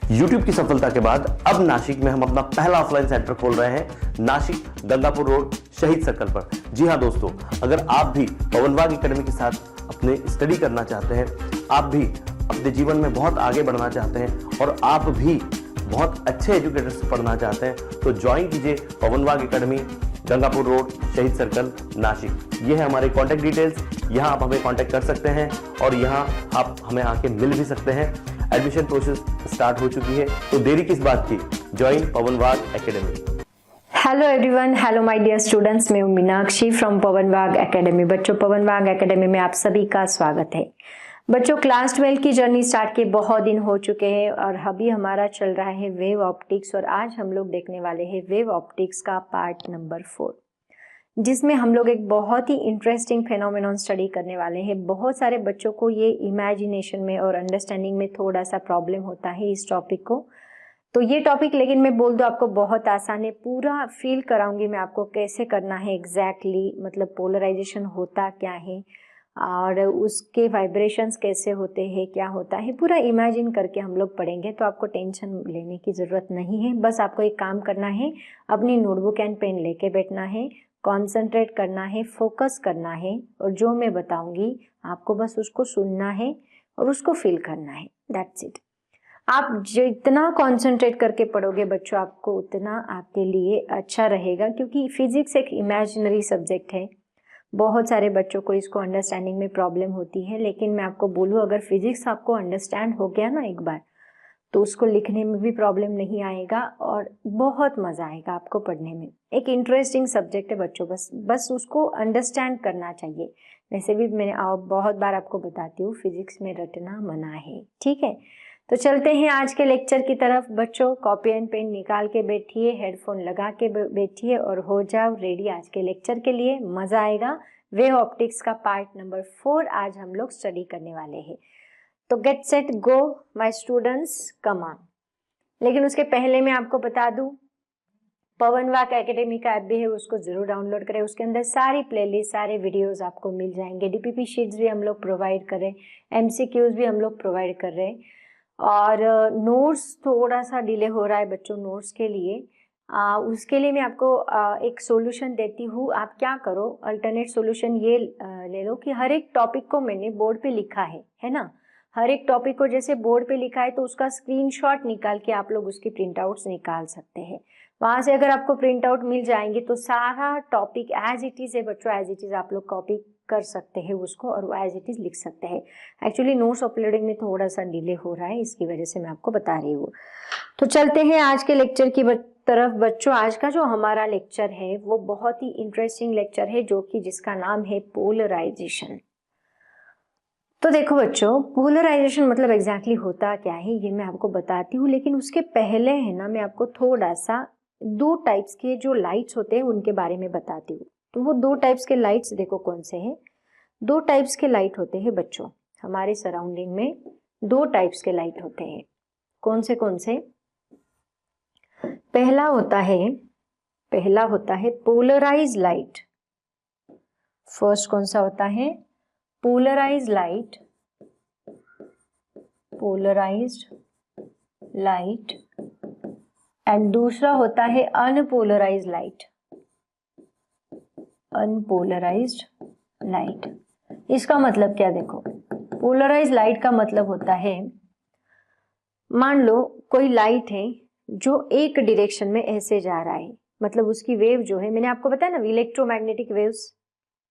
YouTube की सफलता के बाद अब नासिक में हम अपना पहला ऑफलाइन सेंटर खोल रहे हैं, नासिक गंगापुर रोड शहीद सर्कल पर। जी हाँ दोस्तों, अगर आप भी पवन वाग एकेडमी के साथ अपने स्टडी करना चाहते हैं, आप भी अपने जीवन में बहुत आगे बढ़ना चाहते हैं और आप भी बहुत अच्छे एजुकेटर से पढ़ना चाहते हैं, तो ज्वाइन कीजिए पवन वाग एकेडमी, गंगापुर रोड शहीद सर्कल नासिक। ये है हमारे कॉन्टैक्ट डिटेल्स। यहाँ आप हमें कॉन्टैक्ट कर सकते हैं और यहाँ आप हमें आके मिल भी सकते हैं। एडमिशन प्रोसेस स्टार्ट हो चुकी है, तो देरी किस बात की, join Pawan Wagh academy. Hello everyone, hello my dear students, मैं हूं Meenakshi from Pawan Wagh academy. बच्चों, पवन वाग एकेडमी में आप सभी का स्वागत है। बच्चों, क्लास 12 की जर्नी स्टार्ट किए बहुत दिन हो चुके हैं और अभी हमारा चल रहा है वेव ऑप्टिक्स और आज हम लोग देखने वाले हैं वेव ऑप्टिक्स का पार्ट नंबर 4, जिसमें हम लोग एक बहुत ही इंटरेस्टिंग फेनोमेनॉन स्टडी करने वाले हैं। बहुत सारे बच्चों को ये इमेजिनेशन में और अंडरस्टैंडिंग में थोड़ा सा प्रॉब्लम होता है इस टॉपिक को, तो ये टॉपिक लेकिन मैं बोल दूँ आपको बहुत आसान है। पूरा फील कराऊंगी मैं आपको कैसे करना है एग्जैक्टली, मतलब पोलराइजेशन होता क्या है और उसके वाइब्रेशंस कैसे होते हैं, क्या होता है, पूरा इमेजिन करके हम लोग पढ़ेंगे। तो आपको टेंशन लेने की ज़रूरत नहीं है। बस आपको एक काम करना है, अपनी नोटबुक एंड पेन लेके बैठना है, कंसंट्रेट करना है, फोकस करना है और जो मैं बताऊंगी आपको बस उसको सुनना है और उसको फील करना है। That's it. आप जितना कंसंट्रेट करके पढ़ोगे बच्चों, आपको उतना आपके लिए अच्छा रहेगा, क्योंकि फिजिक्स एक इमेजिनरी सब्जेक्ट है। बहुत सारे बच्चों को इसको अंडरस्टैंडिंग में प्रॉब्लम होती है, लेकिन मैं आपको बोलूँ, अगर फिजिक्स आपको अंडरस्टैंड हो गया ना एक बार, तो उसको लिखने में भी प्रॉब्लम नहीं आएगा और बहुत मज़ा आएगा आपको पढ़ने में। एक इंटरेस्टिंग सब्जेक्ट है बच्चों, बस उसको अंडरस्टैंड करना चाहिए। वैसे भी मैं बहुत बार आपको बताती हूँ, फिजिक्स में रटना मना है, ठीक है। तो चलते हैं आज के लेक्चर की तरफ। बच्चों, कॉपी एंड पेन निकाल के बैठिए, हेडफोन लगा के बैठिए और हो जाओ रेडी आज के लेक्चर के लिए। मज़ा आएगा। वेव ऑप्टिक्स का पार्ट नंबर 4 आज हम लोग स्टडी करने वाले हैं। तो get set go my students, come on. लेकिन उसके पहले मैं आपको बता दूं, पवन वाग एकेडमी का ऐप भी है, उसको जरूर डाउनलोड करें। उसके अंदर सारी प्लेलिस्ट, सारे वीडियोस आपको मिल जाएंगे। डीपीपी शीट्स भी हम लोग प्रोवाइड कर रहे हैं, एमसीक्यूज भी हम लोग प्रोवाइड कर रहे हैं और नोट्स थोड़ा सा डिले हो रहा है बच्चों नोट्स के लिए। उसके लिए मैं आपको एक सॉल्यूशन देती हूँ। आप क्या करो, अल्टरनेट सॉल्यूशन ये ले लो कि हर एक टॉपिक को मैंने बोर्ड पे लिखा है ना। हर एक टॉपिक को जैसे बोर्ड पे लिखा है तो उसका स्क्रीनशॉट निकाल के आप लोग उसकी प्रिंट आउट्स निकाल सकते हैं। वहाँ से अगर आपको प्रिंट आउट मिल जाएंगे तो सारा टॉपिक एज इट इज़ है बच्चों, एज इट इज़ आप लोग कॉपी कर सकते हैं उसको और एज इट इज़ लिख सकते हैं। एक्चुअली नोट्स अपलोडिंग में थोड़ा सा डिले हो रहा है, इसकी वजह से मैं आपको बता रही हूँ। तो चलते हैं आज के लेक्चर की तरफ। बच्चों, आज का जो हमारा लेक्चर है वो बहुत ही इंटरेस्टिंग लेक्चर है, जो कि जिसका नाम है पोलराइजेशन। तो देखो बच्चों, पोलराइजेशन मतलब एग्जैक्टली होता क्या है ये मैं आपको बताती हूँ, लेकिन उसके पहले है ना, मैं आपको थोड़ा सा 2 टाइप्स के जो लाइट्स होते हैं उनके बारे में बताती हूँ। तो वो 2 टाइप्स के लाइट्स देखो कौन से हैं। 2 टाइप्स के लाइट होते हैं बच्चों, हमारे सराउंडिंग में 2 टाइप्स के लाइट होते हैं। कौन से? पहला होता है पोलराइज लाइट। फर्स्ट कौन सा होता है? पोलराइज्ड लाइट एंड दूसरा होता है अनपोलराइज्ड लाइट। इसका मतलब क्या देखो, पोलराइज्ड लाइट का मतलब होता है, मान लो कोई लाइट है जो एक डायरेक्शन में ऐसे जा रहा है, मतलब उसकी वेव जो है, मैंने आपको बताया ना इलेक्ट्रोमैग्नेटिक वेव्स,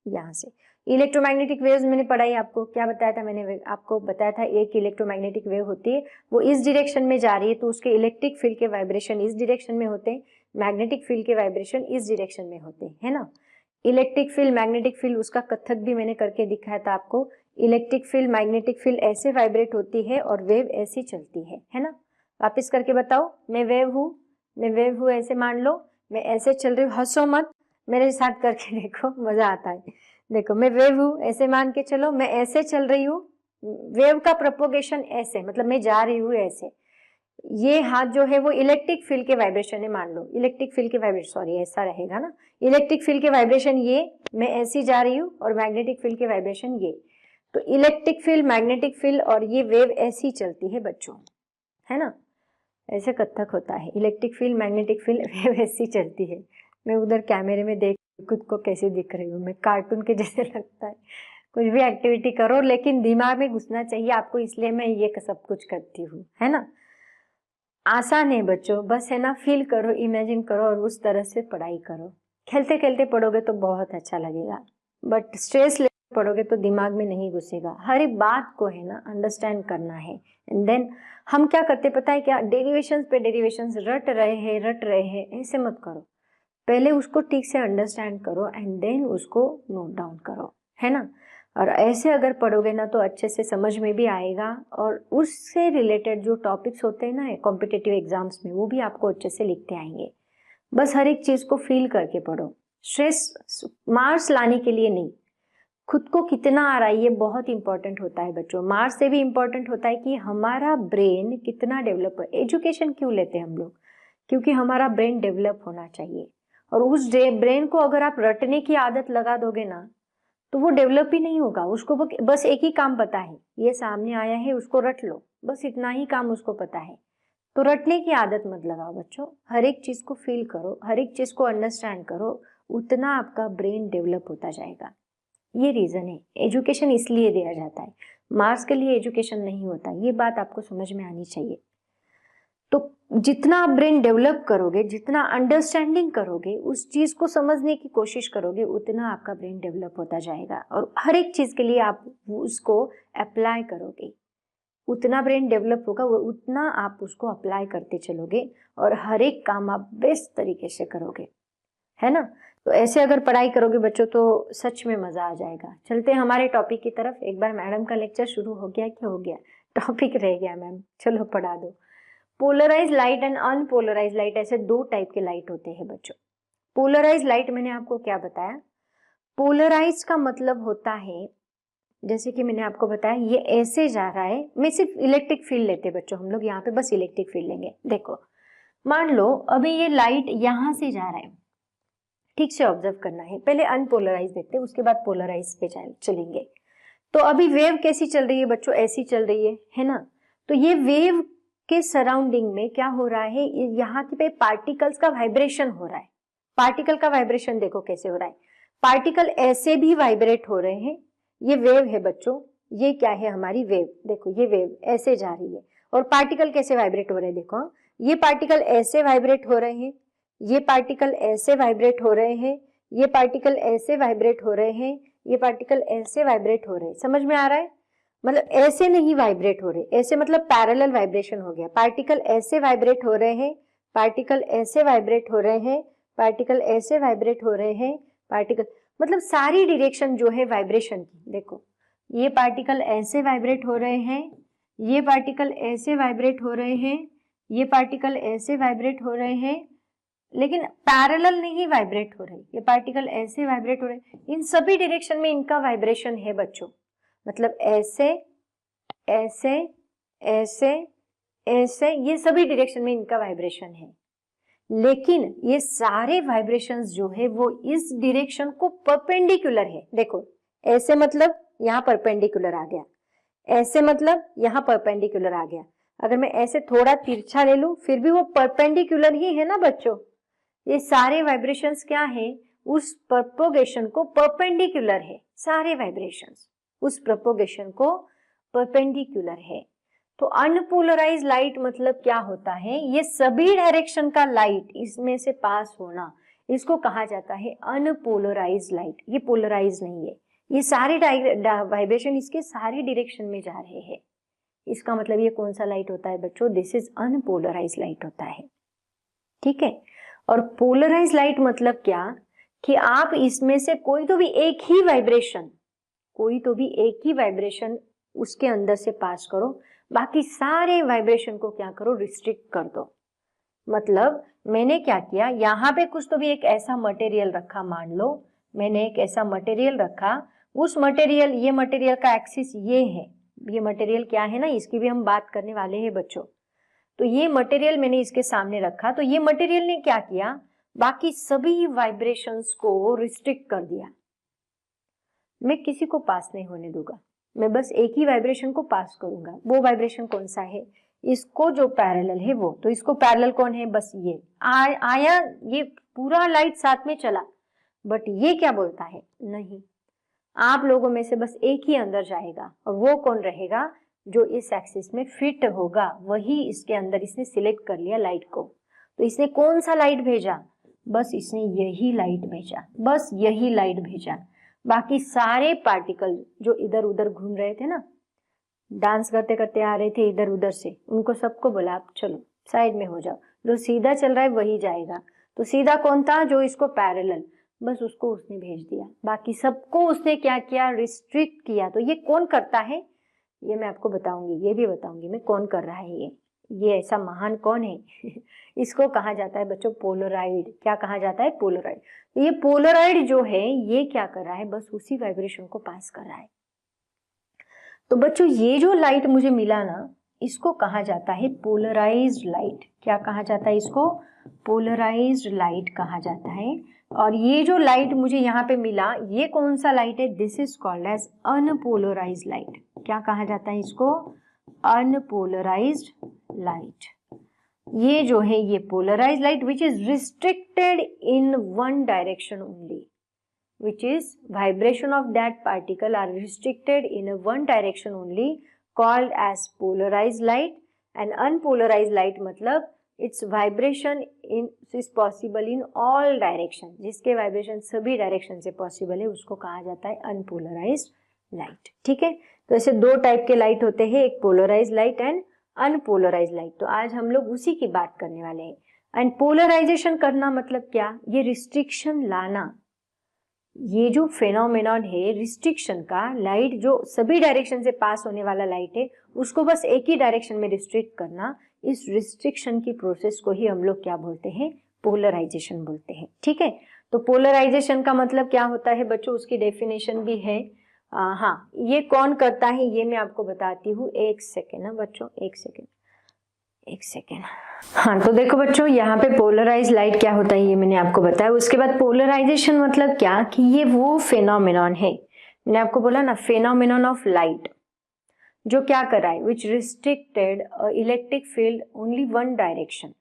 यहाँ से इलेक्ट्रोमैग्नेटिक वेव्स मैंने पढ़ाई आपको, क्या बताया था मैंने आपको बताया था, एक इलेक्ट्रोमैग्नेटिक वेव होती है, वो इस डायरेक्शन में जा रही है तो उसके इलेक्ट्रिक फील्ड के वाइब्रेशन इस डायरेक्शन में होते हैं, मैग्नेटिक फील्ड के वाइब्रेशन इस डायरेक्शन में होते हैं, है ना। इलेक्ट्रिक फील्ड, मैग्नेटिक फील्ड, उसका कथक भी मैंने करके दिखाया था आपको। इलेक्ट्रिक फील्ड, मैग्नेटिक फील्ड ऐसे वाइब्रेट होती है और वेव ऐसी चलती है ना। वापस करके बताओ, मैं वेव हूँ, ऐसे मान लो मैं ऐसे चल रही हूँ, हंसो मत, मेरे साथ करके देखो, मजा आता है। देखो, मैं वेव हूँ, ऐसे मान के चलो, मैं ऐसे चल रही हूँ, वेव का प्रोपोगेशन ऐसे, मतलब मैं जा रही हूँ ऐसे। ये हाथ जो है वो इलेक्ट्रिक फील्ड के वाइब्रेशन है, मान लो इलेक्ट्रिक फील्ड के वाइब्रेशन, सॉरी ऐसा रहेगा ना, इलेक्ट्रिक फील्ड के वाइब्रेशन ये, मैं ऐसी जा रही हूँ, और मैग्नेटिक फील्ड के वाइब्रेशन ये। तो इलेक्ट्रिक फील्ड, मैग्नेटिक फील्ड और ये वेव ऐसी चलती है बच्चों, है ना। ऐसे कथक होता है, इलेक्ट्रिक फील्ड मैग्नेटिक फील्ड वैसी चलती है। मैं उधर कैमरे में देख खुद को कैसे दिख रही हूँ, मैं कार्टून के जैसे लगता है। कुछ भी एक्टिविटी करो लेकिन दिमाग में घुसना चाहिए आपको, इसलिए मैं ये सब कुछ करती हूँ, है ना। आसान है बच्चों, बस है ना, फील करो, इमेजिन करो और उस तरह से पढ़ाई करो। खेलते खेलते पढ़ोगे तो बहुत अच्छा लगेगा, बट स्ट्रेस ले पढ़ोगे तो दिमाग में नहीं घुसेगा। हर एक बात को है ना अंडरस्टैंड करना है। एंड देन हम क्या करते पता है क्या, डेरिवेशंस पे डेरिवेशंस रट रहे हैं, ऐसे मत करो। पहले उसको ठीक से अंडरस्टैंड करो एंड देन उसको नोट डाउन करो, है ना। और ऐसे अगर पढ़ोगे ना तो अच्छे से समझ में भी आएगा, और उससे रिलेटेड जो टॉपिक्स होते हैं ना कॉम्पिटिटिव एग्जाम्स में, वो भी आपको अच्छे से लिखते आएंगे। बस हर एक चीज को फील करके पढ़ो, स्ट्रेस मार्क्स लाने के लिए नहीं। खुद को कितना आ रहा है ये बहुत इंपॉर्टेंट होता है बच्चों। मार्क्स से भी इंपॉर्टेंट होता है कि हमारा ब्रेन कितना डेवलप है। एजुकेशन क्यों लेते हैं हम लोग, क्योंकि हमारा ब्रेन डेवलप होना चाहिए। और उस ब्रेन को अगर आप रटने की आदत लगा दोगे ना तो वो डेवलप ही नहीं होगा। उसको बस एक ही काम पता है, ये सामने आया है उसको रट लो, बस इतना ही काम उसको पता है। तो रटने की आदत मत लगाओ बच्चों, हर एक चीज को फील करो, हर एक चीज को अंडरस्टैंड करो, उतना आपका ब्रेन डेवलप होता जाएगा। ये रीजन है, एजुकेशन इसलिए दिया जाता है, मार्क्स के लिए एजुकेशन नहीं होता। ये बात आपको समझ में आनी चाहिए। तो जितना आप ब्रेन डेवलप करोगे, जितना अंडरस्टैंडिंग करोगे, उस चीज को समझने की कोशिश करोगे, उतना आपका ब्रेन डेवलप होता जाएगा। और हर एक चीज के लिए आप उसको अप्लाई करोगे, उतना ब्रेन डेवलप होगा, वो उतना आप उसको अप्लाई करते चलोगे और हर एक काम आप बेस्ट तरीके से करोगे, है ना। तो ऐसे अगर पढ़ाई करोगे बच्चों तो सच में मजा आ जाएगा। चलते हैं हमारे टॉपिक की तरफ। एक बार मैडम का लेक्चर शुरू हो गया, क्या हो गया, टॉपिक रह गया मैम, चलो पढ़ा दो। Polarise light and unpolarise light, ऐसे दो टाइप के लाइट होते हैं बच्चों। पोलराइज लाइट मैंने आपको क्या बताया, पोलराइज का मतलब होता है, जैसे कि मैंने आपको बताया ये ऐसे जा रहा है। मैं सिर्फ इलेक्ट्रिक फील्ड लेते बच्चों, हम लोग यहाँ पे बस इलेक्ट्रिक फील्ड लेंगे। देखो मान लो अभी ये लाइट यहां से जा रहा है, ठीक से ऑब्जर्व करना है। पहले अनपोलराइज देखते हैं, उसके बाद पोलराइज पे चलेंगे। तो अभी वेव कैसी चल रही है बच्चों, ऐसी चल रही है ना। तो ये वेव के सराउंडिंग में क्या हो रहा है, यहाँ पे पार्टिकल्स का वाइब्रेशन हो रहा है। पार्टिकल का वाइब्रेशन देखो कैसे हो रहा है, पार्टिकल ऐसे भी वाइब्रेट हो रहे हैं। ये वेव है बच्चों, ये क्या है हमारी वेव, देखो ये वेव ऐसे जा रही है और पार्टिकल कैसे वाइब्रेट हो रहे हैं, देखो ये पार्टिकल ऐसे वाइब्रेट हो रहे हैं, ये पार्टिकल ऐसे वाइब्रेट हो रहे हैं, ये पार्टिकल ऐसे वाइब्रेट हो रहे हैं, ये पार्टिकल ऐसे वाइब्रेट हो रहे हैं। समझ में आ रहा है, मतलब ऐसे नहीं वाइब्रेट हो रहे, ऐसे मतलब पैरेलल वाइब्रेशन हो गया। पार्टिकल ऐसे वाइब्रेट हो रहे हैं, पार्टिकल ऐसे वाइब्रेट हो रहे हैं, पार्टिकल ऐसे वाइब्रेट हो रहे हैं, पार्टिकल मतलब सारी डायरेक्शन जो है वाइब्रेशन की। देखो ये पार्टिकल ऐसे वाइब्रेट हो रहे हैं, ये पार्टिकल ऐसे वाइब्रेट हो रहे हैं, ये पार्टिकल ऐसे वाइब्रेट हो रहे हैं, लेकिन पैरेलल नहीं वाइब्रेट हो रहे। ये पार्टिकल ऐसे वाइब्रेट हो रहे, इन सभी डायरेक्शन में इनका वाइब्रेशन है बच्चों। मतलब ऐसे ऐसे ऐसे ऐसे, ये सभी डायरेक्शन में इनका वाइब्रेशन है। लेकिन ये सारे वाइब्रेशंस जो है वो इस डायरेक्शन को परपेंडिकुलर है। देखो ऐसे मतलब यहाँ परपेंडिकुलर आ गया, ऐसे मतलब यहाँ परपेंडिकुलर आ गया। अगर मैं ऐसे थोड़ा तिरछा ले लूं फिर भी वो परपेंडिकुलर ही है ना बच्चों। ये सारे वाइब्रेशंस क्या है, उस प्रोपोगेशन को परपेंडिकुलर है। सारे वाइब्रेशंस उस प्रोपोगेशन को परपेंडिकुलर है। तो अनपोलराइज लाइट मतलब क्या होता है, ये सभी डायरेक्शन का लाइट इसमें से पास होना, इसको कहा जाता है अनपोलराइज लाइट। ये पोलराइज नहीं है, ये सारे वाइब्रेशन इसके सारे डायरेक्शन में जा रहे हैं। इसका मतलब ये कौन सा लाइट होता है बच्चों, दिस इज अनपोलराइज लाइट होता है, ठीक है। और पोलराइज लाइट मतलब क्या, कि आप इसमें से कोई तो भी एक ही वाइब्रेशन, कोई तो भी एक ही वाइब्रेशन उसके अंदर से पास करो, बाकी सारे वाइब्रेशन को क्या करो, रिस्ट्रिक्ट कर दो। मतलब मैंने क्या किया, यहाँ पे कुछ तो भी एक ऐसा मटेरियल रखा, मान लो मैंने एक ऐसा मटेरियल रखा, उस मटेरियल, ये मटेरियल का एक्सिस ये है, ये मटेरियल क्या है ना, इसकी भी हम बात करने वाले हैं बच्चों। तो ये मटेरियल मैंने इसके सामने रखा, तो ये मटेरियल ने क्या किया, बाकी सभी वाइब्रेशंस को रिस्ट्रिक्ट कर दिया। मैं किसी को पास नहीं होने दूंगा, मैं बस एक ही वाइब्रेशन को पास करूंगा। वो वाइब्रेशन कौन सा है, इसको जो पैरेलल है वो, तो इसको पैरेलल कौन है, बस ये आया, ये पूरा लाइट साथ में चला, बट ये क्या बोलता है, नहीं, आप लोगों में से बस एक ही अंदर जाएगा, और वो कौन रहेगा, जो इस एक्सिस में फिट होगा, वही इसके अंदर इसने सिलेक्ट कर लिया लाइट को। तो इसने कौन सा लाइट भेजा, बस इसने यही लाइट भेजा, बस यही लाइट भेजा। बाकी सारे पार्टिकल जो इधर उधर घूम रहे थे ना, डांस करते करते आ रहे थे इधर उधर से, उनको सबको बोला आप चलो साइड में हो जाओ, जो सीधा चल रहा है वही जाएगा। तो सीधा कौन था, जो इसको पैरेलल, बस उसको उसने भेज दिया। बाकी सबको उसने क्या किया, रिस्ट्रिक्ट किया। तो ये कौन करता है, ये मैं आपको बताऊंगी, ये भी बताऊंगी मैं कौन कर रहा है ये ऐसा महान कौन है इसको कहा जाता है बच्चों पोलराइड। क्या कहा जाता है, पोलराइड। तो ये पोलराइड जो है ये क्या कर रहा है, बस उसी वाइब्रेशन को पास कर रहा है। तो बच्चों ये जो लाइट मुझे मिला ना, इसको कहा जाता है पोलराइज्ड लाइट। क्या कहा जाता है इसको, पोलराइज्ड लाइट कहा जाता है। और ये जो लाइट मुझे यहाँ पे मिला, ये कौन सा लाइट है, this is called as unpolarised light. क्या कहा जाता है इसको, अनपोलराइज्ड लाइट। ये जो है ये polarised light which is restricted in one direction only, which is vibration of that particle are restricted in a one direction only, called as polarized light. And unpolarized light मतलब its vibration is possible in all direction, जिसके vibration सभी direction से possible है, उसको कहा जाता है unpolarized light। ठीक है, तो ऐसे दो टाइप के लाइट होते हैं, एक polarized light and unpolarized light। तो आज हम लोग उसी की बात करने वाले हैं। एंड पोलराइजेशन करना मतलब क्या, ये रिस्ट्रिक्शन लाना। ये जो फेनोमेनॉन है रिस्ट्रिक्शन का, लाइट जो सभी डायरेक्शन से पास होने वाला लाइट है उसको बस एक ही डायरेक्शन में रिस्ट्रिक्ट करना, इस रिस्ट्रिक्शन की प्रोसेस को ही हम लोग क्या बोलते हैं, पोलराइजेशन बोलते हैं। ठीक है, तो पोलराइजेशन का मतलब क्या होता है बच्चों, उसकी डेफिनेशन भी है। हाँ, ये कौन करता है ये मैं आपको बताती हूँ। एक सेकेंड ना बच्चों, एक सेकेंड। हाँ, तो देखो बच्चों यहाँ पे पोलराइज लाइट क्या होता है ये मैंने आपको बताया। उसके बाद पोलराइजेशन मतलब क्या, कि ये वो फेनोमेनॉन है, मैंने आपको बोला ना, फेनोमेनॉन ऑफ लाइट, जो क्या कर रहा है, which restricted electric field only one direction,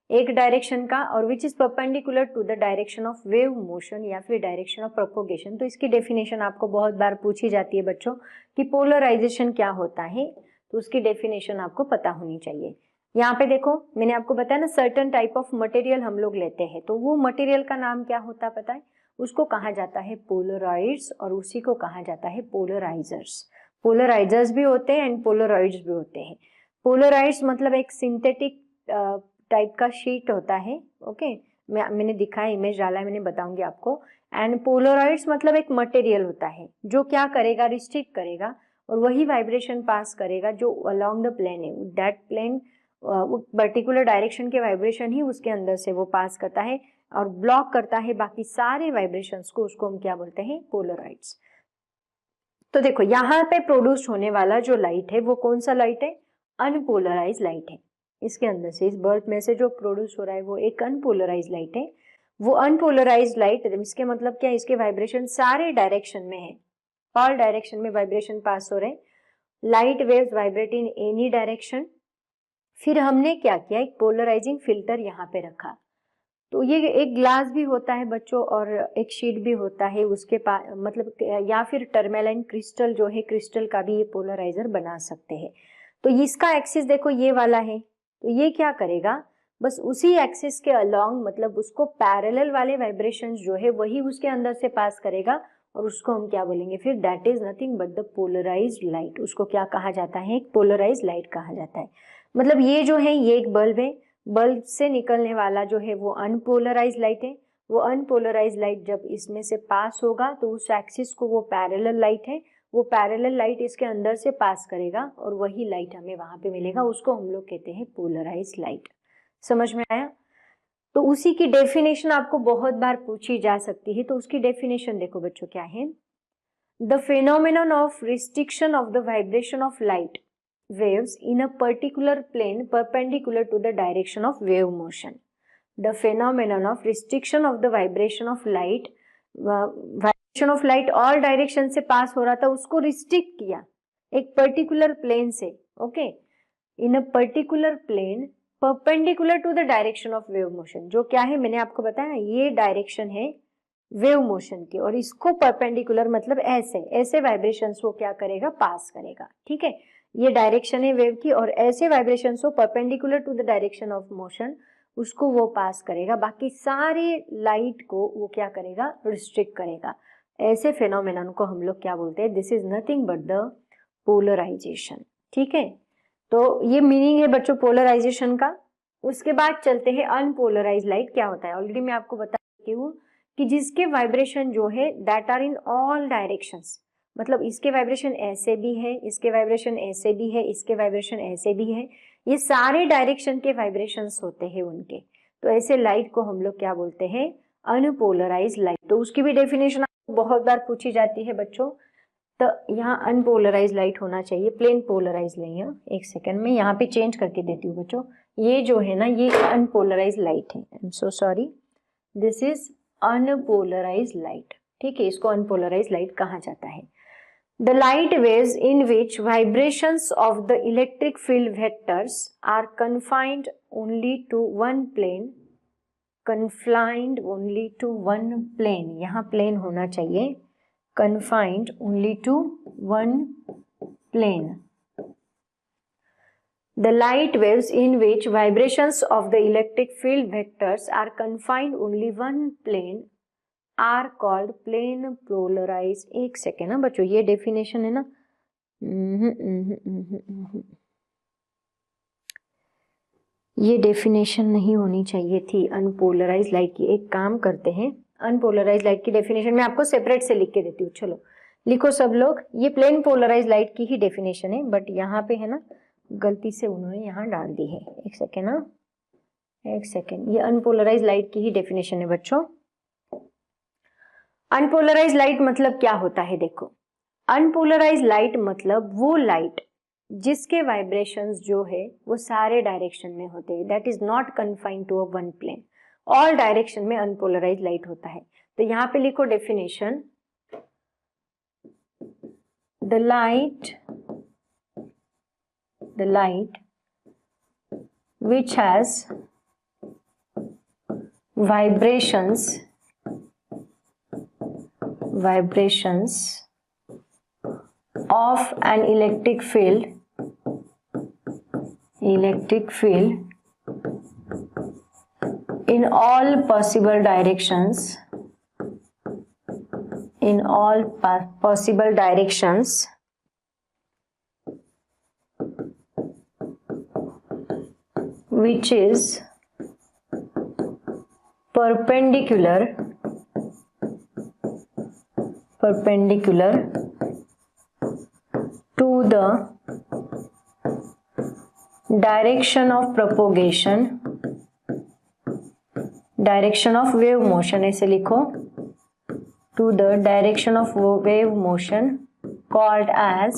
एक डायरेक्शन का, और which is perpendicular to the direction of wave motion या फिर डायरेक्शन ऑफ प्रोपोगेशन। तो इसकी डेफिनेशन आपको बहुत बार पूछी जाती है बच्चों कि पोलराइजेशन क्या होता है, तो उसकी डेफिनेशन आपको पता होनी चाहिए। यहाँ पे देखो मैंने आपको बताया ना, सर्टन टाइप ऑफ मटेरियल हम लोग लेते हैं, तो वो मटेरियल का नाम क्या होता है पता है, उसको कहा जाता है पोलराइड्स, और उसी को कहा जाता है पोलराइजर्स। पोलराइजर्स भी होते हैं एंड पोलराइड्स भी होते हैं। पोलराइड्स मतलब एक सिंथेटिक टाइप का शीट होता है। ओके, मैंने दिखाया, इमेज डाला है, मैंने बताऊंगी आपको। एंड पोलराइड्स मतलब एक मटेरियल होता है जो क्या करेगा, रिस्ट्रिक्ट करेगा, और वही वाइब्रेशन पास करेगा जो अलोंग द प्लेन है, दैट प्लेन वो पर्टिकुलर डायरेक्शन के वाइब्रेशन ही उसके अंदर से वो पास करता है और ब्लॉक करता है बाकी सारे वाइब्रेशंस को, उसको हम क्या बोलते हैं, पोलराइड्स। तो देखो यहाँ पे प्रोड्यूस होने वाला जो लाइट है वो कौन सा लाइट है, अनपोलराइज लाइट है। इसके अंदर से, इस बल्ब में से जो प्रोड्यूस हो रहा है वो एक अनपोलराइज लाइट है। वो अनपोलराइज लाइट, इसके मतलब क्या है, इसके वाइब्रेशन सारे डायरेक्शन में है, ऑल डायरेक्शन में वाइब्रेशन पास हो रहे हैं। Light waves vibrate in any direction. फिर हमने क्या किया, एक पोलराइजिंग फिल्टर यहाँ पे रखा। तो ये एक ग्लास भी होता है बच्चों और एक शीट भी होता है उसके पास, मतलब या फिर टर्मेलाइन क्रिस्टल जो है, क्रिस्टल का भी ये पोलराइजर बना सकते हैं। तो इसका एक्सिस देखो ये वाला है, तो ये क्या करेगा, बस उसी एक्सिस के अलोंग, मतलब उसको पैरेलल वाले वाइब्रेशंस जो है वही उसके अंदर से पास करेगा, और उसको हम क्या बोलेंगे फिर, that is nothing but the polarised light. उसको क्या कहा जाता है, एक पोलराइज्ड लाइट कहा जाता है। मतलब ये जो है ये एक बल्ब है, बल्ब से निकलने वाला जो है वो अनपोलराइज्ड लाइट है। वो अनपोलराइज्ड लाइट जब इसमें से पास होगा तो उस एक्सिस को वो पैरेलल लाइट है, वो पैरेलल लाइट इसके अंदर से पास करेगा और वही लाइट हमें वहां पे मिलेगा, उसको हम लोग कहते हैं पोलराइज्ड लाइट। समझ में आया? तो उसी की डेफिनेशन आपको बहुत बार पूछी जा सकती है, तो उसकी डेफिनेशन देखो बच्चों क्या है, the phenomenon of restriction of the vibration of light waves in a particular plane perpendicular to the direction of wave motion. The phenomenon of restriction of the vibration of light, vibration of light all direction से पास हो रहा था, उसको restrict किया एक particular plane से। Okay, in a particular plane perpendicular to the direction of wave motion. जो क्या है, मैंने आपको बताया ये डायरेक्शन है वेव मोशन की, और इसको परपेंडिकुलर मतलब ऐसे ऐसे वाइब्रेशंस वो क्या करेगा, पास करेगा। ठीक है, ये डायरेक्शन है वेव की, और ऐसे वाइब्रेशंस को perpendicular to the direction of motion उसको वो पास करेगा, बाकी सारे लाइट को वो क्या करेगा, रिस्ट्रिक्ट करेगा। ऐसे फिनोमेनन को हम लोग क्या बोलते हैं, this is nothing but the polarisation. ठीक है, तो ये मीनिंग है बच्चों पोलराइजेशन का। उसके बाद चलते हैं अनपोलराइज लाइट क्या होता है। ऑलरेडी मैं आपको बता चुकी हूँ कि जिसके वाइब्रेशन जो है that are in all directions, मतलब इसके वाइब्रेशन ऐसे भी है, इसके वाइब्रेशन ऐसे भी है, इसके वाइब्रेशन ऐसे भी है, ये सारे डायरेक्शन के वाइब्रेशंस होते हैं उनके। तो ऐसे लाइट को हम लोग क्या बोलते हैं, अनपोलराइज लाइट। तो उसकी भी डेफिनेशन बहुत बार पूछी जाती है बच्चों। तो यहाँ अनपोलराइज लाइट होना चाहिए, प्लेन पोलराइज नहीं है। एक सेकंड में यहाँ पे चेंज करके देती हूँ बच्चों। ये जो है ना, ये अनपोलराइज लाइट है। I am so sorry, this is unpolarise light. ठीक है, इसको अनपोलराइज लाइट कहा जाता है। The light waves in which vibrations of the electric field vectors are confined only to one plane, confined only to one plane, यहाँ plane होना चाहिए, confined only to one plane. The light waves in which vibrations of the electric field vectors are confined only one plane are called plane polarise. एक second ना बच्चों, ये definition है ना, ये डेफिनेशन नहीं होनी चाहिए थी अनपोलराइज लाइट की। एक काम करते हैं, अनपोलराइज लाइट की डेफिनेशन मैं आपको सेपरेट से लिख के देती हूँ। चलो लिखो सब लोग, ये प्लेन पोलराइज लाइट की ही डेफिनेशन है, बट यहाँ पे है ना गलती से उन्होंने यहाँ डाल दी है। एक सेकेंड ना, एक सेकेंड, ये अनपोलराइज लाइट की ही डेफिनेशन है बच्चों। अनपोलराइज लाइट मतलब क्या होता है, देखो अनपोलराइज लाइट मतलब वो लाइट जिसके वाइब्रेशंस जो है वो सारे डायरेक्शन में होते हैं, that is not confined to a one plane, all direction में अनपोलराइज लाइट होता है। तो यहाँ पे लिखो definition, the light which has vibrations of an electric field in all possible directions, which is perpendicular to the direction of propagation, direction of wave motion, ऐसे लिखो, to the direction of wave motion called as,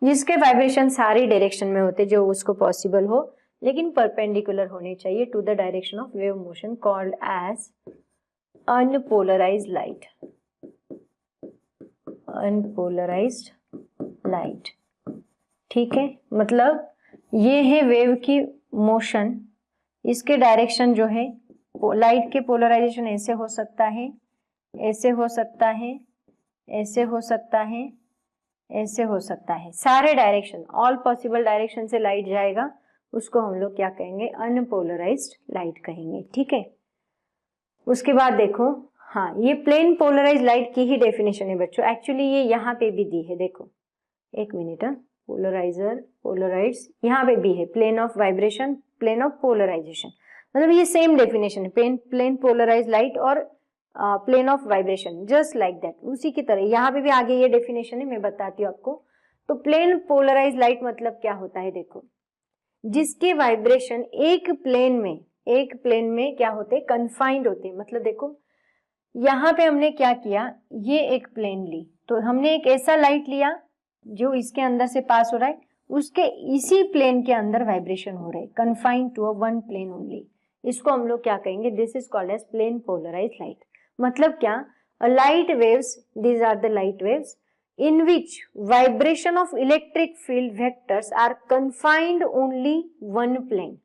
जिसके vibration सारी direction में होते जो उसको possible हो लेकिन परपेंडिकुलर होने चाहिए to the direction of wave motion, called as unpolarised light. Unpolarised light, ठीक है, मतलब ये है वेव की मोशन, इसके डायरेक्शन जो है लाइट के पोलराइजेशन ऐसे हो सकता है, ऐसे हो सकता है, ऐसे हो सकता है, ऐसे हो सकता है, सारे डायरेक्शन, ऑल पॉसिबल डायरेक्शन से लाइट जाएगा, उसको हम लोग क्या कहेंगे, अनपोलराइज्ड लाइट कहेंगे, ठीक है। उसके बाद देखो, हाँ, ये प्लेन पोलराइज्ड लाइट की ही डेफिनेशन है बच्चों, एक्चुअली ये यहाँ पे भी दी है, देखो एक मिनट, पोलराइजर, पोलराइज यहाँ पे भी है, plane of vibration, plane of polarisation, मतलब ये सेम डेफिनेशन है, प्लेन पोलराइज लाइट और plane of vibration, just like that, उसी की तरह यहाँ पे भी आगे ये डेफिनेशन है, मैं बताती हूँ आपको। तो प्लेन पोलराइज लाइट मतलब क्या होता है, देखो जिसके वाइब्रेशन एक प्लेन में क्या होते हैं, कन्फाइंड होते हैं, मतलब देखो यहाँ पे हमने क्या किया, ये एक प्लेन ली, तो हमने एक ऐसा लाइट लिया जो इसके अंदर से पास हो रहा है, उसके इसी प्लेन के अंदर वाइब्रेशन हो रहे हैं, confined to a one plane only, इसको हम लोग क्या कहेंगे, this is called as plane polarised light. मतलब क्या, light waves, these are the light waves in which vibration of electric field vectors are confined only one plane.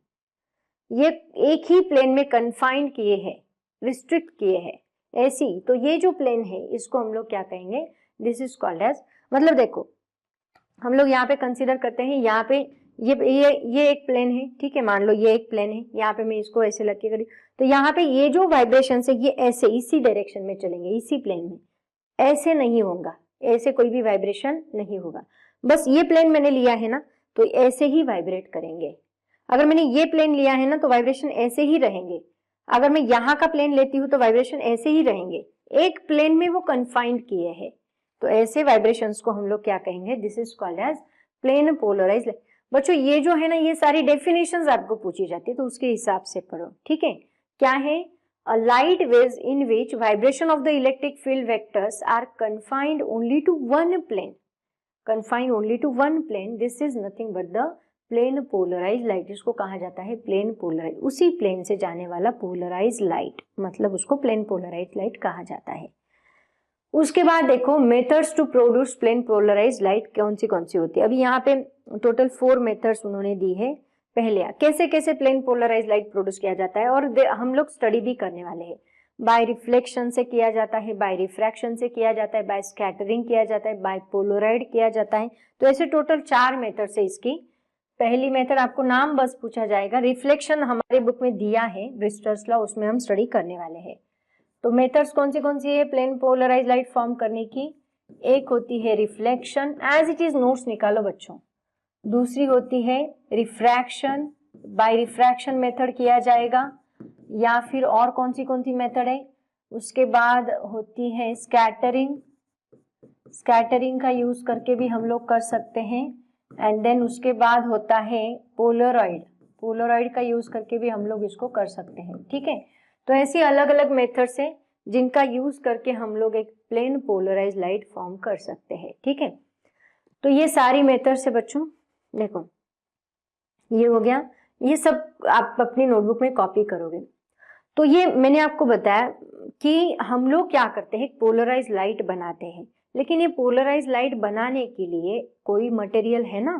ये एक ही plane में कन्फाइंड किए हैं, रिस्ट्रिक्ट किए हैं, ऐसी। तो ये जो प्लेन है इसको हम लोग क्या कहेंगे, दिस इज कॉल्ड एज, मतलब देखो हम लोग यहाँ पे कंसीडर करते हैं, यहाँ पे ये एक प्लेन है, ठीक है, मान लो ये एक प्लेन है, यहाँ पे मैं इसको ऐसे लग के करी, तो यहाँ पे ये जो वाइब्रेशन है ये ऐसे इसी डायरेक्शन में चलेंगे, इसी प्लेन में, ऐसे नहीं होगा, ऐसे कोई भी वाइब्रेशन नहीं होगा। बस ये प्लेन मैंने लिया है ना, तो ऐसे ही वाइब्रेट करेंगे। अगर मैंने ये प्लेन लिया है ना तो वाइब्रेशन ऐसे ही रहेंगे। अगर मैं यहाँ का प्लेन लेती हूँ तो वाइब्रेशन ऐसे ही रहेंगे। एक प्लेन में वो कन्फाइंड किए हैं, तो ऐसे वाइब्रेशंस को हम लोग क्या कहेंगे, this is called as plane polarised. बच्चों ये जो है ना, ये सारी डेफिनेशंस आपको पूछी जाती है, तो उसके हिसाब से पढ़ो, ठीक है। क्या है, a light waves in which vibration of the electric field vectors are confined only to one plane. Confined only to one plane. This is nothing but the plane polarized light. इसको कहा जाता है plane polarized. उसी plane से जाने वाला polarized light, मतलब उसको plane polarized light कहा जाता है। उसके बाद देखो methods to produce plane polarised light कौन सी होती है। अभी यहाँ पे टोटल 4 मेथड्स उन्होंने दी है। पहले कैसे कैसे प्लेन पोलराइज लाइट प्रोड्यूस किया जाता है, और हम लोग स्टडी भी करने वाले हैं। बाय रिफ्लेक्शन से किया जाता है, बाय रिफ्रैक्शन से किया जाता है, बाय स्कैटरिंग किया जाता है, बाय पोलराइड किया जाता है। तो ऐसे टोटल 4 मेथड है इसकी। पहली मेथड आपको नाम बस पूछा जाएगा, रिफ्लेक्शन हमारे बुक में दिया है ब्रिस्टर्स लॉ, उसमें हम स्टडी करने वाले हैं। तो मेथड्स कौन सी है प्लेन पोलराइज लाइट फॉर्म करने की। एक होती है reflection, as it is notes निकालो बच्चों। दूसरी होती है रिफ्रैक्शन, बाय रिफ्रैक्शन मेथड किया जाएगा, या फिर और कौन सी मेथड है। उसके बाद होती है स्कैटरिंग, स्कैटरिंग का यूज करके भी हम लोग कर सकते हैं। एंड देन उसके बाद होता है पोलराइड, पोलराइड का यूज करके भी हम लोग इसको कर सकते हैं, ठीक है। तो ऐसी अलग अलग मेथड्स हैं जिनका यूज करके हम लोग एक प्लेन पोलराइज लाइट फॉर्म कर सकते हैं, ठीक है। तो ये सारी मेथड्स है बच्चों, देखो ये हो गया, ये सब आप अपनी नोटबुक में कॉपी करोगे। तो ये मैंने आपको बताया कि हम लोग क्या करते हैं, पोलराइज लाइट बनाते हैं, लेकिन ये पोलराइज लाइट बनाने के लिए कोई मटेरियल है ना।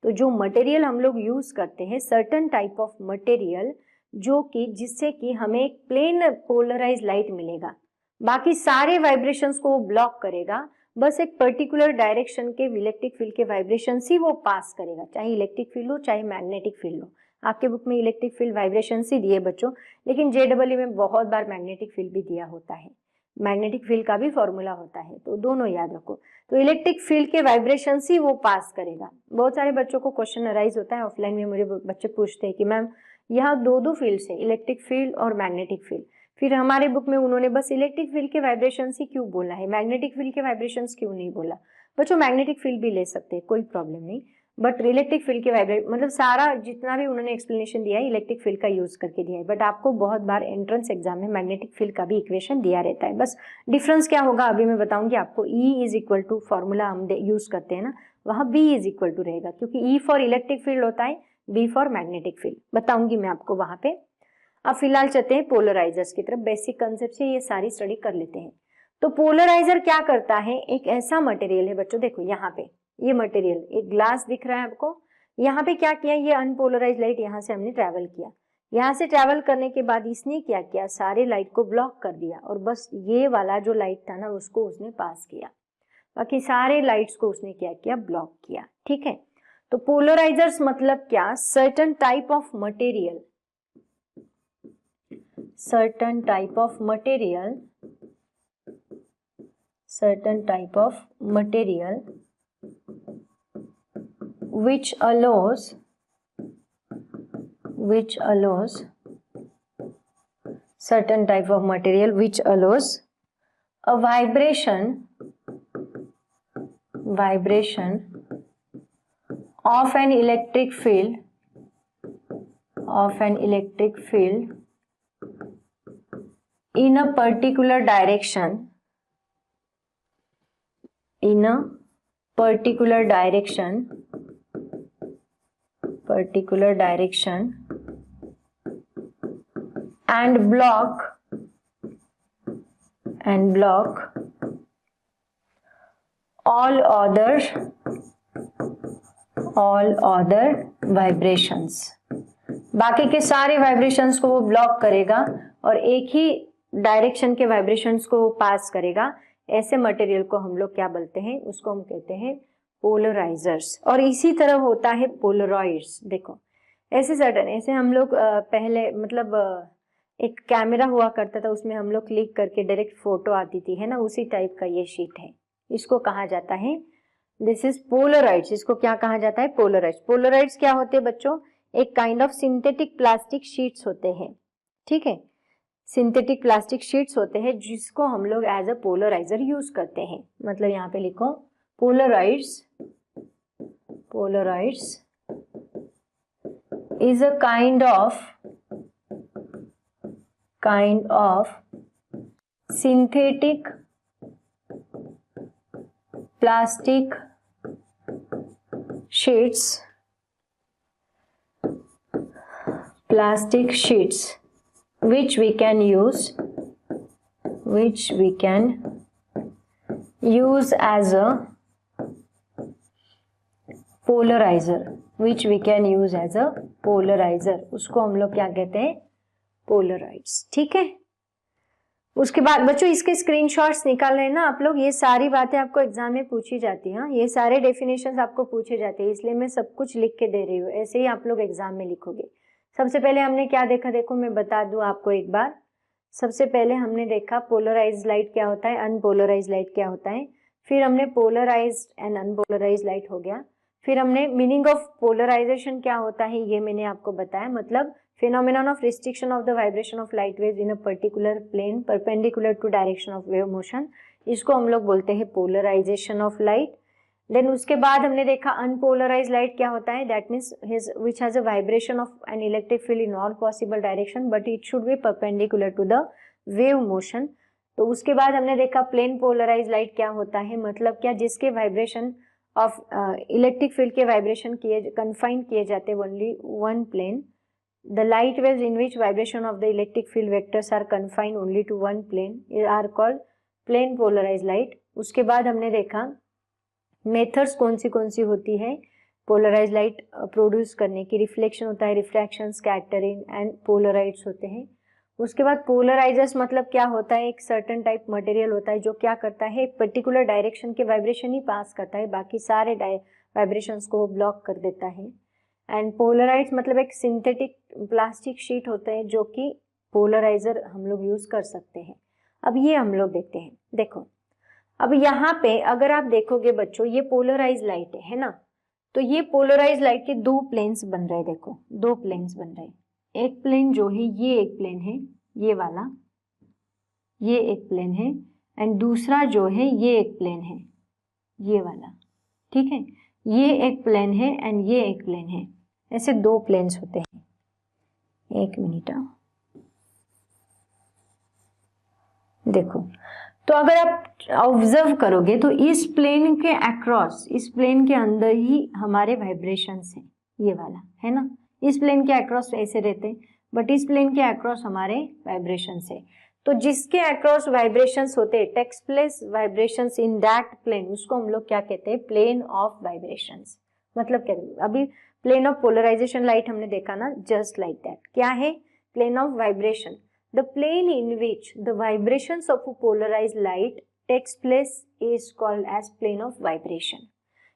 तो जो मटेरियल हम लोग यूज करते हैं, सर्टेन टाइप ऑफ मटेरियल, जो कि जिससे कि हमें एक प्लेन पोलराइज लाइट मिलेगा, बाकी सारे वाइब्रेशंस को वो ब्लॉक करेगा, बस एक पर्टिकुलर डायरेक्शन के इलेक्ट्रिक फील्ड के वाइब्रेशन ही वो पास करेगा, चाहे इलेक्ट्रिक फील्ड हो चाहे मैग्नेटिक फील्ड हो। आपके बुक में इलेक्ट्रिक फील्ड वाइब्रेशन ही दिए बच्चों, लेकिन JEE में बहुत बार मैग्नेटिक फील्ड भी दिया होता है, मैग्नेटिक फील्ड का भी फॉर्मूला होता है, तो दोनों याद रखो। तो इलेक्ट्रिक फील्ड के वाइब्रेशन ही वो पास करेगा। बहुत सारे बच्चों को क्वेश्चन अराइज होता है ऑफलाइन में, मुझे बच्चे पूछते हैं कि मैम यहाँ दो फील्ड्स है, इलेक्ट्रिक फील्ड और मैग्नेटिक फील्ड, फिर हमारे बुक में उन्होंने बस इलेक्ट्रिक फील्ड के वाइब्रेशंस ही क्यों बोला है, मैग्नेटिक फील्ड के वाइब्रेशंस क्यों नहीं बोला। बच्चों मैग्नेटिक फील्ड भी ले सकते हैं, कोई प्रॉब्लम नहीं, बट इलेक्ट्रिक फील्ड के वाइब्रेट मतलब सारा जितना भी उन्होंने एक्सप्लेनेशन दिया है इलेक्ट्रिक फील्ड का यूज करके दिया है। बट आपको बहुत बार एंट्रेंस एग्जाम में मैग्नेटिक फील्ड का भी इक्वेशन दिया रहता है। बस डिफरेंस क्या होगा अभी मैं बताऊंगी आपको। E is equal to formula हम यूज करते हैं ना, वहाँ B इज इक्वल टू रहेगा, क्योंकि E फॉर इलेक्ट्रिक फील्ड होता है, B फॉर मैग्नेटिक फील्ड, बताऊंगी मैं आपको वहां पे। अब फिलहाल चलते हैं पोलराइजर्स की तरफ। बेसिक कंसेप्ट से ये सारी स्टडी कर लेते हैं। तो पोलराइजर क्या करता है, एक ऐसा मटेरियल है बच्चों, देखो यहाँ पे ये मटेरियल, एक ग्लास दिख रहा है आपको, यहाँ पे क्या किया, ये अनपोलराइज लाइट यहाँ से हमने ट्रैवल किया, यहाँ से ट्रैवल करने के बाद इसने क्या किया, सारे लाइट को ब्लॉक कर दिया, और बस ये वाला जो लाइट था ना उसको उसने पास किया, बाकी सारे लाइट्स को उसने क्या किया, ब्लॉक किया, ठीक है। तो पोलराइजर्स मतलब क्या, certain type of material, certain type of material which allows certain type of material which allows a vibration of an electric field in a particular direction and block all other vibrations, बाकी के सारे vibrations को वो block करेगा और एक ही direction के vibrations को पास करेगा। ऐसे मटेरियल को हम लोग क्या बोलते हैं, उसको हम कहते हैं पोलराइजर्स। और इसी तरह होता है पोलरॉइड्स। देखो ऐसे सर्टन, ऐसे हम लोग पहले मतलब एक कैमरा हुआ करता था, उसमें हम लोग क्लिक करके डायरेक्ट फोटो आती थी, है ना, उसी टाइप का ये शीट है। इसको कहा जाता है, दिस इज पोलराइड्स। इसको क्या कहा जाता है, पोलराइड्स। पोलराइड्स क्या होते हैं बच्चों, एक kind of synthetic plastic sheets होते हैं, ठीक है, सिंथेटिक प्लास्टिक शीट्स होते हैं जिसको हम लोग एज अ पोलराइजर यूज करते हैं। मतलब यहाँ पे लिखो पोलराइड्स, पोलराइड्स is a kind of synthetic plastic sheets which we can use as a polarizer, उसको हम लोग क्या कहते हैं, पोलराइड्स, ठीक है। उसके बाद बच्चों इसके स्क्रीनशॉट्स निकाल रहे हैं ना आप लोग, ये सारी बातें आपको एग्जाम में पूछी जाती हैं, ये सारे डेफिनेशंस आपको पूछे जाते हैं, इसलिए मैं सब कुछ लिख के दे रही हूँ, ऐसे ही आप लोग एग्जाम में लिखोगे। सबसे पहले हमने क्या देखा, देखो मैं बता दूं आपको एक बार। सबसे पहले हमने देखा पोलराइज्ड लाइट क्या होता है, अनपोलराइज्ड लाइट क्या होता है, फिर हमने पोलराइज्ड एंड अनपोलराइज्ड लाइट हो गया, फिर हमने मीनिंग ऑफ पोलराइजेशन क्या होता है ये मैंने आपको बताया, मतलब phenomenon of restriction of the vibration of light waves in a particular plane perpendicular to direction of wave motion, इसको हम लोग बोलते हैं पोलराइजेशन ऑफ लाइट। देन उसके बाद हमने देखा अनपोलराइज्ड लाइट क्या होता है, that means which has a vibration of an electric field in all possible direction but it should be perpendicular to the wave motion. तो उसके बाद हमने देखा प्लेन पोलराइज्ड लाइट क्या होता है, मतलब क्या, जिसके वाइब्रेशन ऑफ इलेक्ट्रिक फील्ड के वाइब्रेशन कन्फाइंड किए जाते only one plane. The light waves in which vibration of the electric field vectors are confined only to one plane are called plane polarized light। उसके बाद हमने देखा methods कौन सी होती है पोलराइज्ड लाइट प्रोड्यूस करने की, रिफ्लेक्शन होता है, रिफ्रैक्शन, स्कैटरिंग एंड पोलराइड्स होते हैं। उसके बाद पोलराइजर्स मतलब क्या होता है, एक सर्टेन टाइप मटेरियल होता है जो क्या करता है, एक पर्टिकुलर डायरेक्शन के वाइब्रेशन ही पास करता है, बाकी सारे वाइब्रेशंस को ब्लॉक कर देता है। एंड पोलराइड्स मतलब एक सिंथेटिक प्लास्टिक शीट होता है जो कि पोलराइजर हम लोग यूज कर सकते हैं। अब ये हम लोग देखते हैं, देखो अब यहाँ पे अगर आप देखोगे बच्चों, ये पोलराइज लाइट है ना, तो ये पोलराइज लाइट के दो प्लेन्स बन रहे हैं, देखो दो प्लेन्स बन रहे हैं। एक प्लेन जो है ये एक प्लेन है, ये वाला, ये एक प्लेन है, एंड दूसरा जो है ये एक प्लेन है, ये वाला, ठीक है, ये एक प्लेन है एंड ये एक प्लेन है, ऐसे दो प्लेन्स होते हैं। एक मिनट, देखो तो अगर आप ऑब्जर्व करोगे तो इस प्लेन के अक्रॉस, इस प्लेन के अंदर ही हमारे वाइब्रेशंस हैं, ये वाला है ना, इस प्लेन के अक्रॉस ऐसे रहते हैं, बट इस प्लेन के अक्रॉस हमारे वाइब्रेशंस है। तो जिसके अक्रॉस वाइब्रेशंस होते हैं, takes place vibrations in that plane, उसको हम लोग क्या कहते हैं, प्लेन ऑफ वाइब्रेशंस। मतलब क्या, अभी प्लेन ऑफ पोलराइजेशन लाइट हमने देखा ना, जस्ट लाइक दैट, क्या है, plane of vibration, the plane in which the vibrations of polarised light takes place is called as plane of vibration.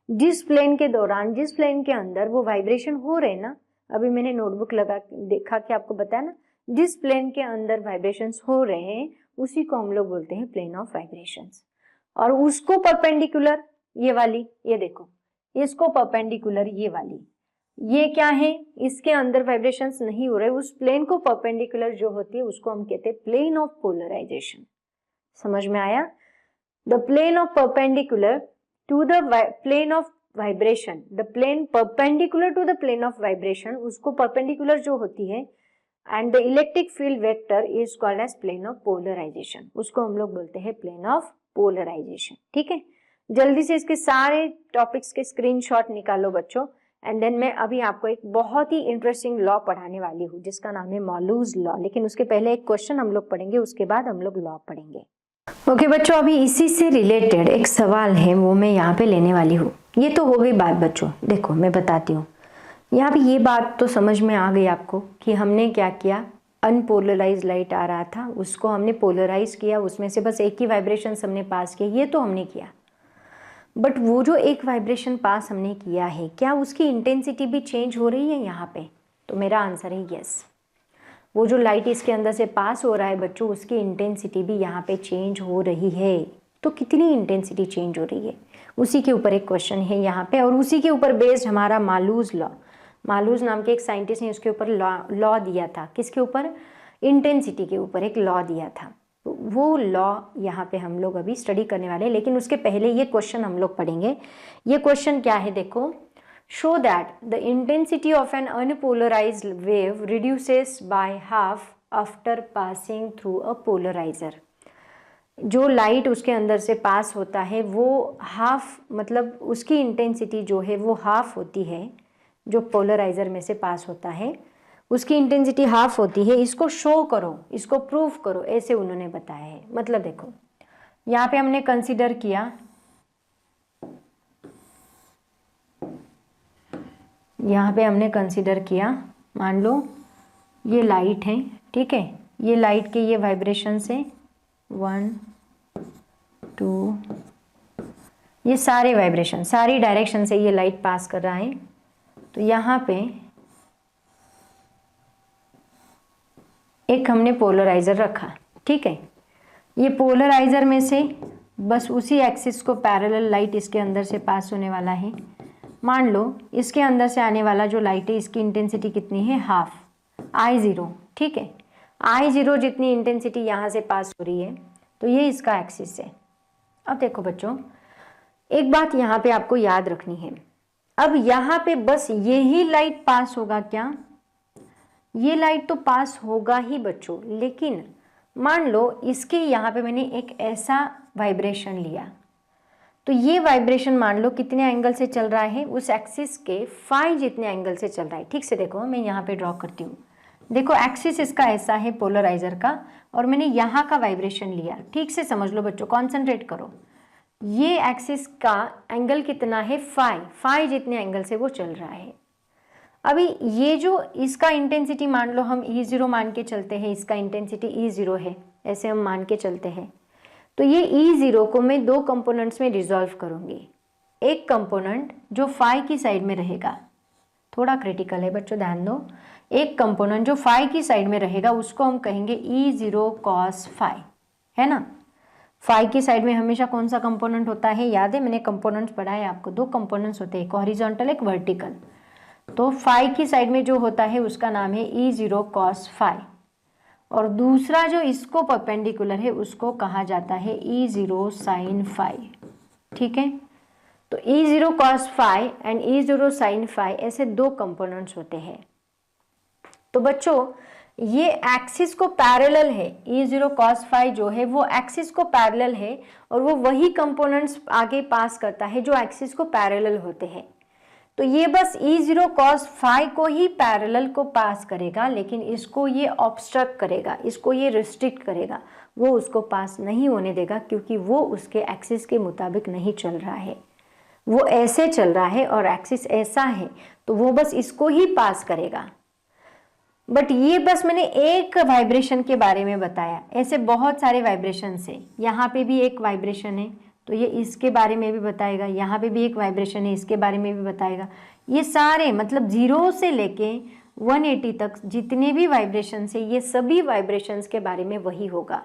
जिस प्लेन के दौरान, जिस प्लेन के अंदर वो वाइब्रेशन हो रहे ना, अभी मैंने नोटबुक लगा देखा कि आपको बताया ना, जिस प्लेन के अंदर वाइब्रेशंस हो रहे हैं उसी को हम लोग बोलते हैं प्लेन ऑफ वाइब्रेशंस। और उसको परपेंडिकुलर ये वाली, ये देखो, इसको परपेंडिकुलर ये वाली, ये क्या है, इसके अंदर वाइब्रेशंस नहीं हो रहे, उस प्लेन को परपेंडिकुलर जो होती है उसको हम कहते हैं प्लेन ऑफ पोलराइजेशन। समझ में आया? The plane of perpendicular to the plane of vibration, the plane perpendicular to the plane of vibration, उसको परपेंडिकुलर जो होती है, and the electric field vector is called as plane of polarisation, उसको हम लोग बोलते हैं प्लेन ऑफ पोलराइजेशन। ठीक है, जल्दी से इसके सारे टॉपिक्स के स्क्रीनशॉट निकालो बच्चों, एंड देन मैं अभी आपको एक बहुत ही इंटरेस्टिंग लॉ पढ़ाने वाली हूँ जिसका नाम है मॉलूज लॉ। लेकिन उसके पहले एक क्वेश्चन हम लोग पढ़ेंगे, उसके बाद हम लोग लॉ पढ़ेंगे। ओके बच्चों, अभी इसी से रिलेटेड एक सवाल है, वो मैं यहाँ पे लेने वाली हूँ। ये तो हो गई बात बच्चों, देखो मैं बताती हूँ। यहाँ पे ये बात तो समझ में आ गई आपको कि हमने क्या किया, अनपोलराइज लाइट आ रहा था उसको हमने पोलराइज किया, उसमें से बस एक ही वाइब्रेशन हमने पास किया, ये तो हमने किया। बट वो जो एक वाइब्रेशन पास हमने किया है, क्या उसकी इंटेंसिटी भी चेंज हो रही है यहाँ पे? तो मेरा आंसर है यस। वो जो लाइट इसके अंदर से पास हो रहा है बच्चों, उसकी इंटेंसिटी भी यहाँ पे चेंज हो रही है। तो कितनी इंटेंसिटी चेंज हो रही है, उसी के ऊपर एक क्वेश्चन है यहाँ पे, और उसी के ऊपर बेस्ड हमारा मालूज लॉ, मालूज नाम के एक साइंटिस्ट ने उसके ऊपर लॉ दिया था। किसके ऊपर? इंटेंसिटी के ऊपर एक लॉ दिया था। तो वो लॉ यहाँ पे हम लोग अभी स्टडी करने वाले हैं, लेकिन उसके पहले ये क्वेश्चन हम लोग पढ़ेंगे। ये क्वेश्चन क्या है देखो, show that the intensity of an unpolarized wave reduces by half after passing through a polarizer। जो लाइट उसके अंदर से पास होता है वो हाफ, मतलब उसकी इंटेंसिटी जो है वो हाफ होती है। जो पोलराइजर में से पास होता है उसकी इंटेंसिटी हाफ होती है। इसको शो करो, इसको प्रूव करो, ऐसे उन्होंने बताया है। मतलब देखो यहाँ पे हमने कंसीडर किया, यहाँ पे हमने कंसीडर किया, मान लो ये लाइट है, ठीक है, ये लाइट के ये वाइब्रेशन से 1 2, ये सारे वाइब्रेशन सारी डायरेक्शन से ये लाइट पास कर रहा है। तो यहाँ पे एक हमने पोलराइजर रखा, ठीक है। ये पोलराइजर में से बस उसी एक्सिस को पैरेलल लाइट इसके अंदर से पास होने वाला है। मान लो इसके अंदर से आने वाला जो लाइट है इसकी इंटेंसिटी कितनी है, हाफ I0, ठीक है। I0 जितनी इंटेंसिटी यहाँ से पास हो रही है, तो ये इसका एक्सिस है। अब देखो बच्चों, एक बात यहाँ पे आपको याद रखनी है। अब यहाँ पे बस यही लाइट पास होगा क्या? ये लाइट तो पास होगा ही बच्चों, लेकिन मान लो इसके यहाँ पे मैंने एक ऐसा वाइब्रेशन लिया, तो ये वाइब्रेशन मान लो कितने एंगल से चल रहा है, उस एक्सिस के फाई जितने एंगल से चल रहा है। ठीक से देखो, मैं यहाँ पे ड्रॉ करती हूँ। देखो एक्सिस इसका ऐसा है पोलराइजर का, और मैंने यहाँ का वाइब्रेशन लिया। ठीक से समझ लो बच्चों, कॉन्सेंट्रेट करो। ये एक्सिस का एंगल कितना है, फाई जितने एंगल से वो चल रहा है। अभी ये जो इसका इंटेंसिटी मान लो हम E0 मान के चलते हैं, इसका इंटेंसिटी E0 है, ऐसे हम मान के चलते हैं। तो ये E0 को मैं दो कंपोनेंट्स में डिसॉल्व करूंगी। एक कंपोनेंट जो फाई की साइड में रहेगा, थोड़ा क्रिटिकल है बच्चों, ध्यान दो। एक कंपोनेंट जो फाई की साइड में रहेगा उसको हम कहेंगे E0 cos फाई, है ना। फाई की साइड में हमेशा कौन सा कंपोनेंट होता है, याद है, मैंने कंपोनेंट्स पढ़ाए आपको। दो कंपोनेंट्स होते हैं, एक हॉरिजॉन्टल एक वर्टिकल। तो फाई की साइड में जो होता है उसका नाम है E0 cos फाई, और दूसरा जो इसको परपेंडिकुलर है उसको कहा जाता है E0 sin फाई। ठीक है, तो E0 cos phi and E0 sin phi ऐसे दो कंपोनेंट्स होते हैं। तो बच्चों ये एक्सिस को पैरेलल है, E0 cos फाई जो है वो एक्सिस को पैरेलल है, और वो वही कंपोनेंट्स आगे पास करता है जो एक्सिस को पैरेलल होते हैं। तो ये बस E0 cos फाई को ही पैरेलल को पास करेगा, लेकिन इसको ये ऑब्स्ट्रक्ट करेगा, इसको ये रिस्ट्रिक्ट करेगा, वो उसको पास नहीं होने देगा, क्योंकि वो उसके एक्सिस के मुताबिक नहीं चल रहा है। वो ऐसे चल रहा है और एक्सिस ऐसा है, तो वो बस इसको ही पास करेगा। बट ये बस मैंने एक वाइब्रेशन के बारे में बताया, ऐसे बहुत सारे वाइब्रेशन है। यहाँ पे भी एक वाइब्रेशन है तो ये इसके बारे में भी बताएगा, यहाँ पे भी एक वाइब्रेशन है इसके बारे में भी बताएगा। ये सारे मतलब 0 से लेके 180 तक जितने भी वाइब्रेशन है, ये सभी वाइब्रेशंस के बारे में वही होगा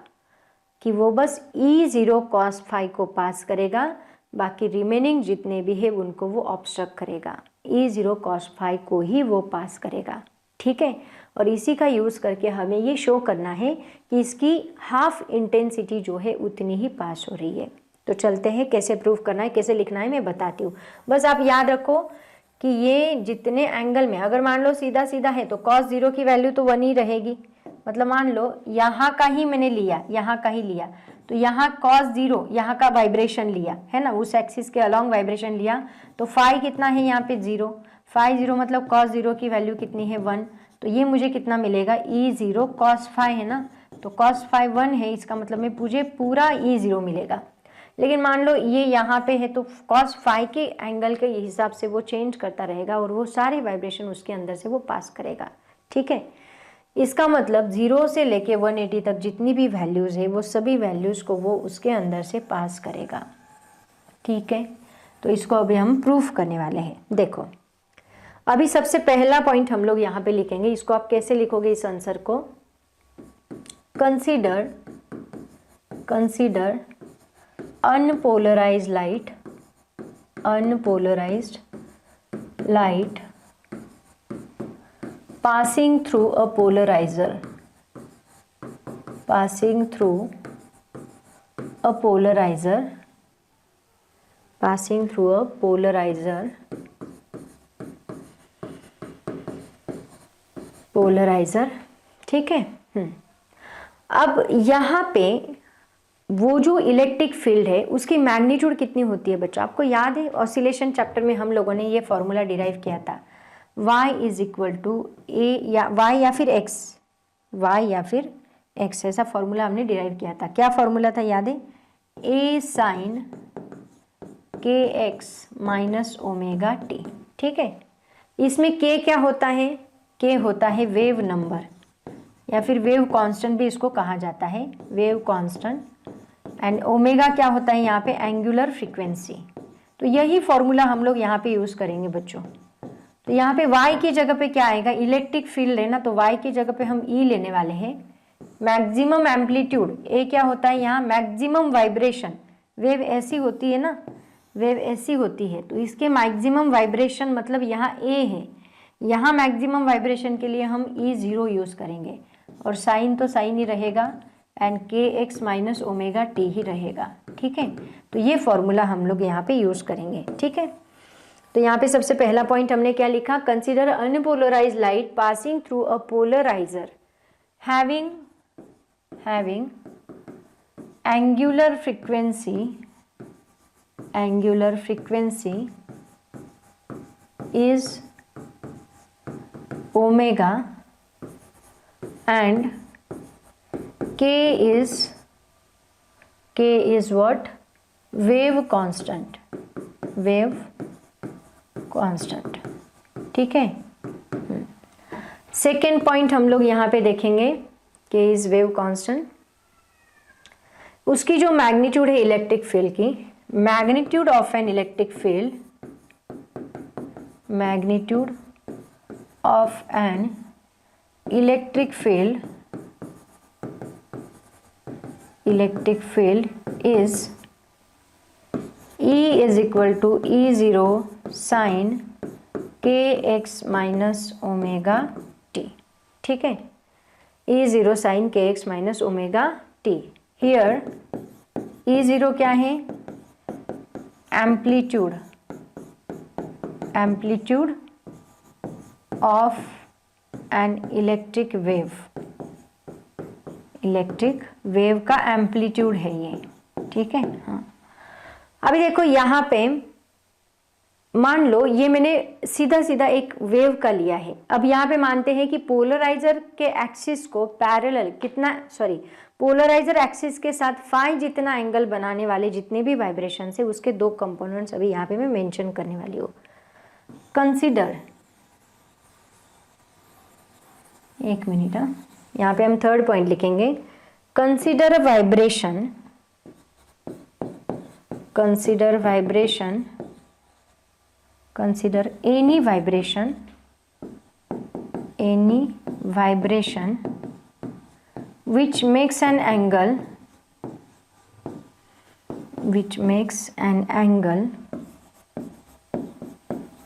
कि वो बस E0 cos फाई को पास करेगा, बाकी रिमेनिंग जितने भी है उनको वो ऑब्स्ट्रक्ट करेगा। E0 cos फाई को ही वो पास करेगा। ठीक है, और इसी का यूज़ करके हमें ये शो करना है कि इसकी हाफ इंटेंसिटी जो है उतनी ही पास हो रही है। तो चलते हैं, कैसे प्रूव करना है, कैसे लिखना है मैं बताती हूँ। बस आप याद रखो कि ये जितने एंगल में, अगर मान लो सीधा सीधा है तो cos 0 की वैल्यू तो 1 ही रहेगी। मतलब मान लो यहाँ का ही मैंने लिया, यहाँ का ही लिया, तो यहाँ cos 0 यहाँ का वाइब्रेशन लिया है ना, उस एक्सिस के अलॉन्ग वाइब्रेशन लिया, तो फाई कितना है यहाँ पे 0, फाई 0 मतलब cos 0 की वैल्यू कितनी है 1, तो ये मुझे कितना मिलेगा E0 cos फाई है ना। तो cos phi 1 है, इसका मतलब में मुझे पूरा E0 मिलेगा। लेकिन मान लो ये यहाँ पे है तो cos phi के एंगल के हिसाब से वो चेंज करता रहेगा और वो सारे वाइब्रेशन उसके अंदर से वो पास करेगा। ठीक है, इसका मतलब 0 से लेके 180 तक जितनी भी वैल्यूज़ है वो सभी वैल्यूज़ को वो उसके अंदर से पास करेगा। ठीक है, तो इसको अभी हम प्रूफ करने वाले हैं। देखो, अभी सबसे पहला पॉइंट हम लोग यहाँ पे लिखेंगे। इसको आप कैसे लिखोगे इस आंसर को? Consider unpolarized light passing through a polarizer ठीक है। अब यहाँ पे वो जो इलेक्ट्रिक फील्ड है उसकी मैग्नीट्यूड कितनी होती है बच्चों? आपको याद है ऑसिलेशन चैप्टर में हम लोगों ने ये फॉर्मूला डिराइव किया था, y इज इक्वल टू ए या y या फिर x, ऐसा फॉर्मूला हमने डिराइव किया था। क्या फॉर्मूला था याद है? a साइन के एक्स माइनस ओमेगा टी। ठीक है, इसमें k क्या होता है? k होता है वेव नंबर या फिर वेव कांस्टेंट भी इसको कहा जाता है, वेव कांस्टेंट। एंड ओमेगा क्या होता है यहाँ पे? Angular frequency. तो यही फॉर्मूला हम लोग यहाँ पे यूज़ करेंगे बच्चों। तो यहाँ पे y की जगह पे क्या आएगा? इलेक्ट्रिक फील्ड है ना, तो y की जगह पे हम E लेने वाले हैं। मैक्सिमम एम्पलीट्यूड, ए क्या होता है यहाँ? Maximum vibration. वेव ऐसी होती है ना, वेव ऐसी होती है, तो इसके मैक्सिमम वाइब्रेशन मतलब यहाँ ए है। यहाँ मैक्सिमम वाइब्रेशन के लिए हम E0 यूज़ करेंगे और साइन तो साइन ही रहेगा एंड के एक्स माइनस ओमेगा टी ही रहेगा। ठीक है, तो ये फॉर्मूला हम लोग यहाँ पे यूज़ करेंगे। ठीक है, तो यहाँ पे सबसे पहला पॉइंट हमने क्या लिखा? Consider unpolarised light passing through a polariser having angular frequency is omega and k is what? Wave constant। ठीक है, सेकेंड पॉइंट हम लोग यहाँ पे देखेंगे, k इज वेव कांस्टेंट। उसकी जो मैग्नीट्यूड है इलेक्ट्रिक फील्ड की, magnitude of an electric field is E is equal to E0 sin kx minus omega t। ठीक है, E0 sin kx minus omega t। Here E0 क्या है? Amplitude of an electric wave का amplitude है ये। ठीक है, हाँ। अभी देखो यहाँ पे मान लो ये मैंने सीधा सीधा एक वेव का लिया है। अब यहाँ पे मानते हैं कि पोलराइजर के एक्सिस को पैरेलल पोलराइजर एक्सिस के साथ फाई जितना एंगल बनाने वाले जितने भी वाइब्रेशन है उसके दो कंपोनेंट्स अभी यहाँ पे मैं मेंशन करने वाली हूँ। कंसीडर, एक मिनट, यहाँ पे हम थर्ड पॉइंट लिखेंगे। Consider any vibration which makes an angle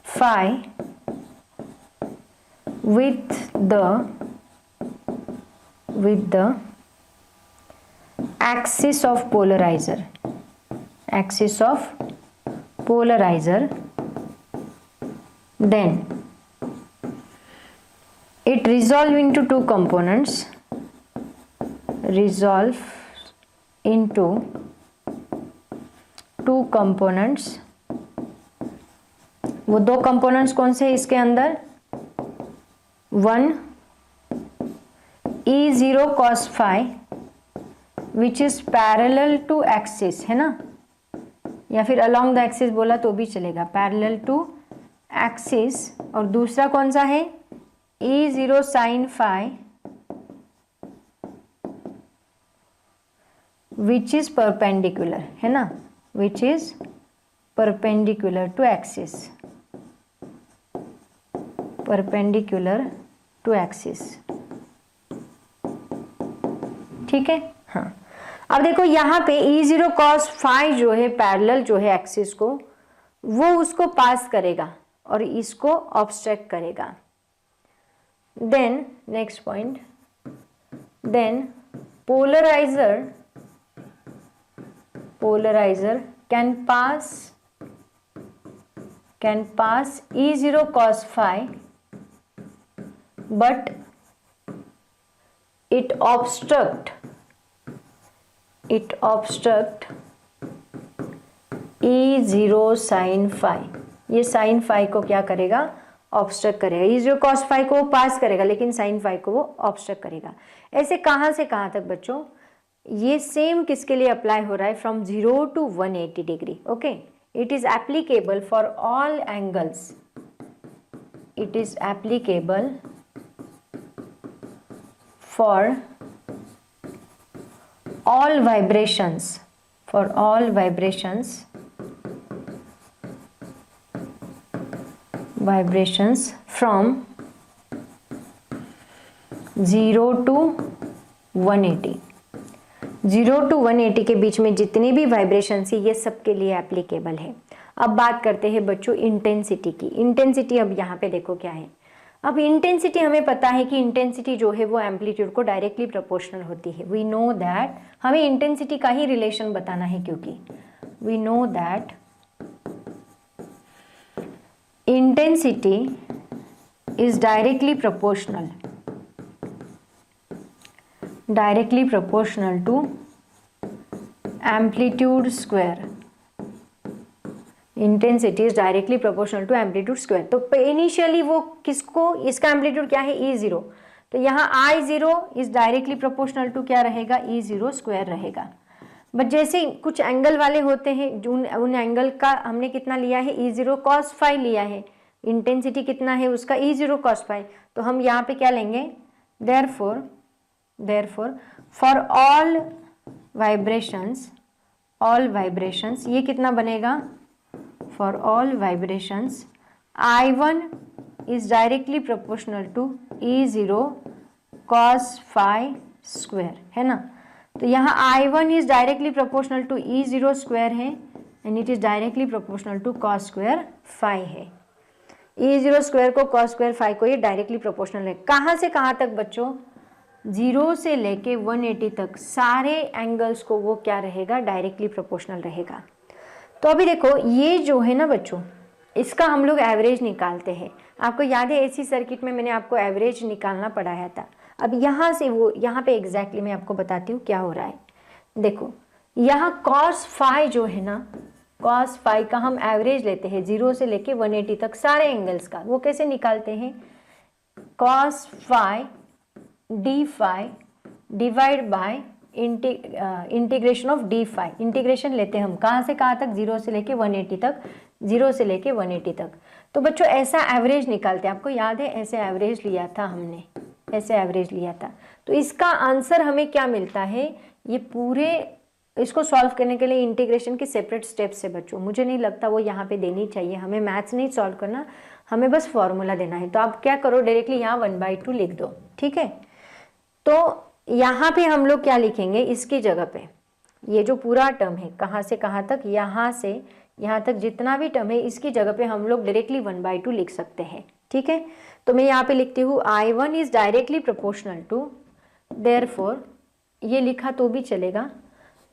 phi with the axis of polarizer, then it resolves into two components, वो दो कंपोनेंट्स कौन से इसके अंदर? One E0 cos phi which is parallel to axis, है ना, या फिर अलोंग द एक्सिस बोला तो भी चलेगा, पैरेलल टू एक्सिस। और दूसरा कौन सा है, E0 sin phi which is perpendicular, है ना, which is perpendicular to axis, perpendicular to axis. ठीक है, हाँ। अब देखो यहाँ पे E0 cos phi जो है पैरेलल जो है एक्सिस को, वो उसको पास करेगा और इसको ऑब्स्ट्रैक्ट करेगा। Then next point, then polarizer can pass E0 cos phi, but it obstruct E0 sin phi। ये sin phi को क्या करेगा, ऑब्स्ट्रक्ट करेगा। E0 cos phi को वो पास करेगा लेकिन sin phi को वो ऑब्स्ट्रक्ट करेगा। ऐसे कहाँ से कहाँ तक बच्चों, ये सेम किसके लिए अप्लाई हो रहा है, from 0 to 180 degree. Okay, it is applicable for all angles, it is applicable for all vibrations, for all vibrations from 0 to 180। 0 to 180 के बीच में जितनी भी वाइब्रेशंस है ये सबके लिए एप्लीकेबल है। अब बात करते हैं बच्चों इंटेंसिटी की। इंटेंसिटी अब यहाँ पे देखो क्या है। अब इंटेंसिटी हमें पता है कि इंटेंसिटी जो है वो एम्पलीट्यूड को डायरेक्टली प्रोपोर्शनल होती है। वी नो दैट, हमें इंटेंसिटी का ही रिलेशन बताना है क्योंकि we know that intensity is directly proportional to amplitude square. Intensity is directly proportional to amplitude square. तो इनिशियली वो किसको, इसका एम्पलीट्यूड क्या है, E0, तो यहाँ I0 is directly proportional to क्या रहेगा, E0 स्क्वायर रहेगा। बट जैसे कुछ एंगल वाले होते हैं, उन एंगल का हमने कितना लिया है, E0 cos phi लिया है। इंटेंसिटी कितना है उसका, E0 cos phi। तो हम यहाँ पे क्या लेंगे, therefore फॉर ऑल वाइब्रेशंस ये कितना बनेगा, for all vibrations I1 is directly proportional to E0 cos phi square, है ना। तो यहाँ I1 is directly proportional to E0 square है and it is directly proportional to cos square phi है। E0 square को cos square phi को ये directly proportional है। कहाँ से कहाँ तक बच्चों, 0 से लेके 180 तक सारे एंगल्स को वो क्या रहेगा, डायरेक्टली प्रोपोर्शनल रहेगा। तो अभी देखो ये जो है ना बच्चों, इसका हम लोग एवरेज निकालते हैं। आपको याद है एसी सर्किट में मैंने आपको एवरेज निकालना पढ़ाया था। अब यहाँ से वो यहाँ पे एग्जैक्टली मैं आपको बताती हूँ क्या हो रहा है। देखो यहाँ cos phi जो है ना, cos phi का हम एवरेज लेते हैं 0 से लेके 180 तक सारे एंगल्स का। वो कैसे निकालते हैं, cos phi d phi divide by integration of d phi. Integration लेते हैं हम कहाँ से कहाँ तक, 0 से लेके 180 तक, 0 से लेके 180 तक। तो बच्चों ऐसा एवरेज निकालते हैं। आपको याद है ऐसे एवरेज लिया था हमने, ऐसे एवरेज लिया था। तो इसका आंसर हमें क्या मिलता है, ये पूरे इसको सॉल्व करने के लिए इंटीग्रेशन की सेपरेट स्टेप्स है बच्चों। मुझे नहीं लगता वो यहाँ पे देनी चाहिए, हमें मैथ्स नहीं सॉल्व करना, हमें बस फॉर्मूला देना है। तो आप क्या करो, डायरेक्टली यहाँ 1/2 लिख दो, ठीक है। तो यहाँ पे हम लोग क्या लिखेंगे, इसकी जगह पे ये जो पूरा टर्म है कहाँ से कहाँ तक, यहाँ से यहाँ तक जितना भी टर्म है इसकी जगह पे हम लोग डायरेक्टली 1/2 लिख सकते हैं, ठीक है। तो मैं यहाँ पे लिखती हूँ I1 is directly proportional to, therefore ये लिखा तो भी चलेगा,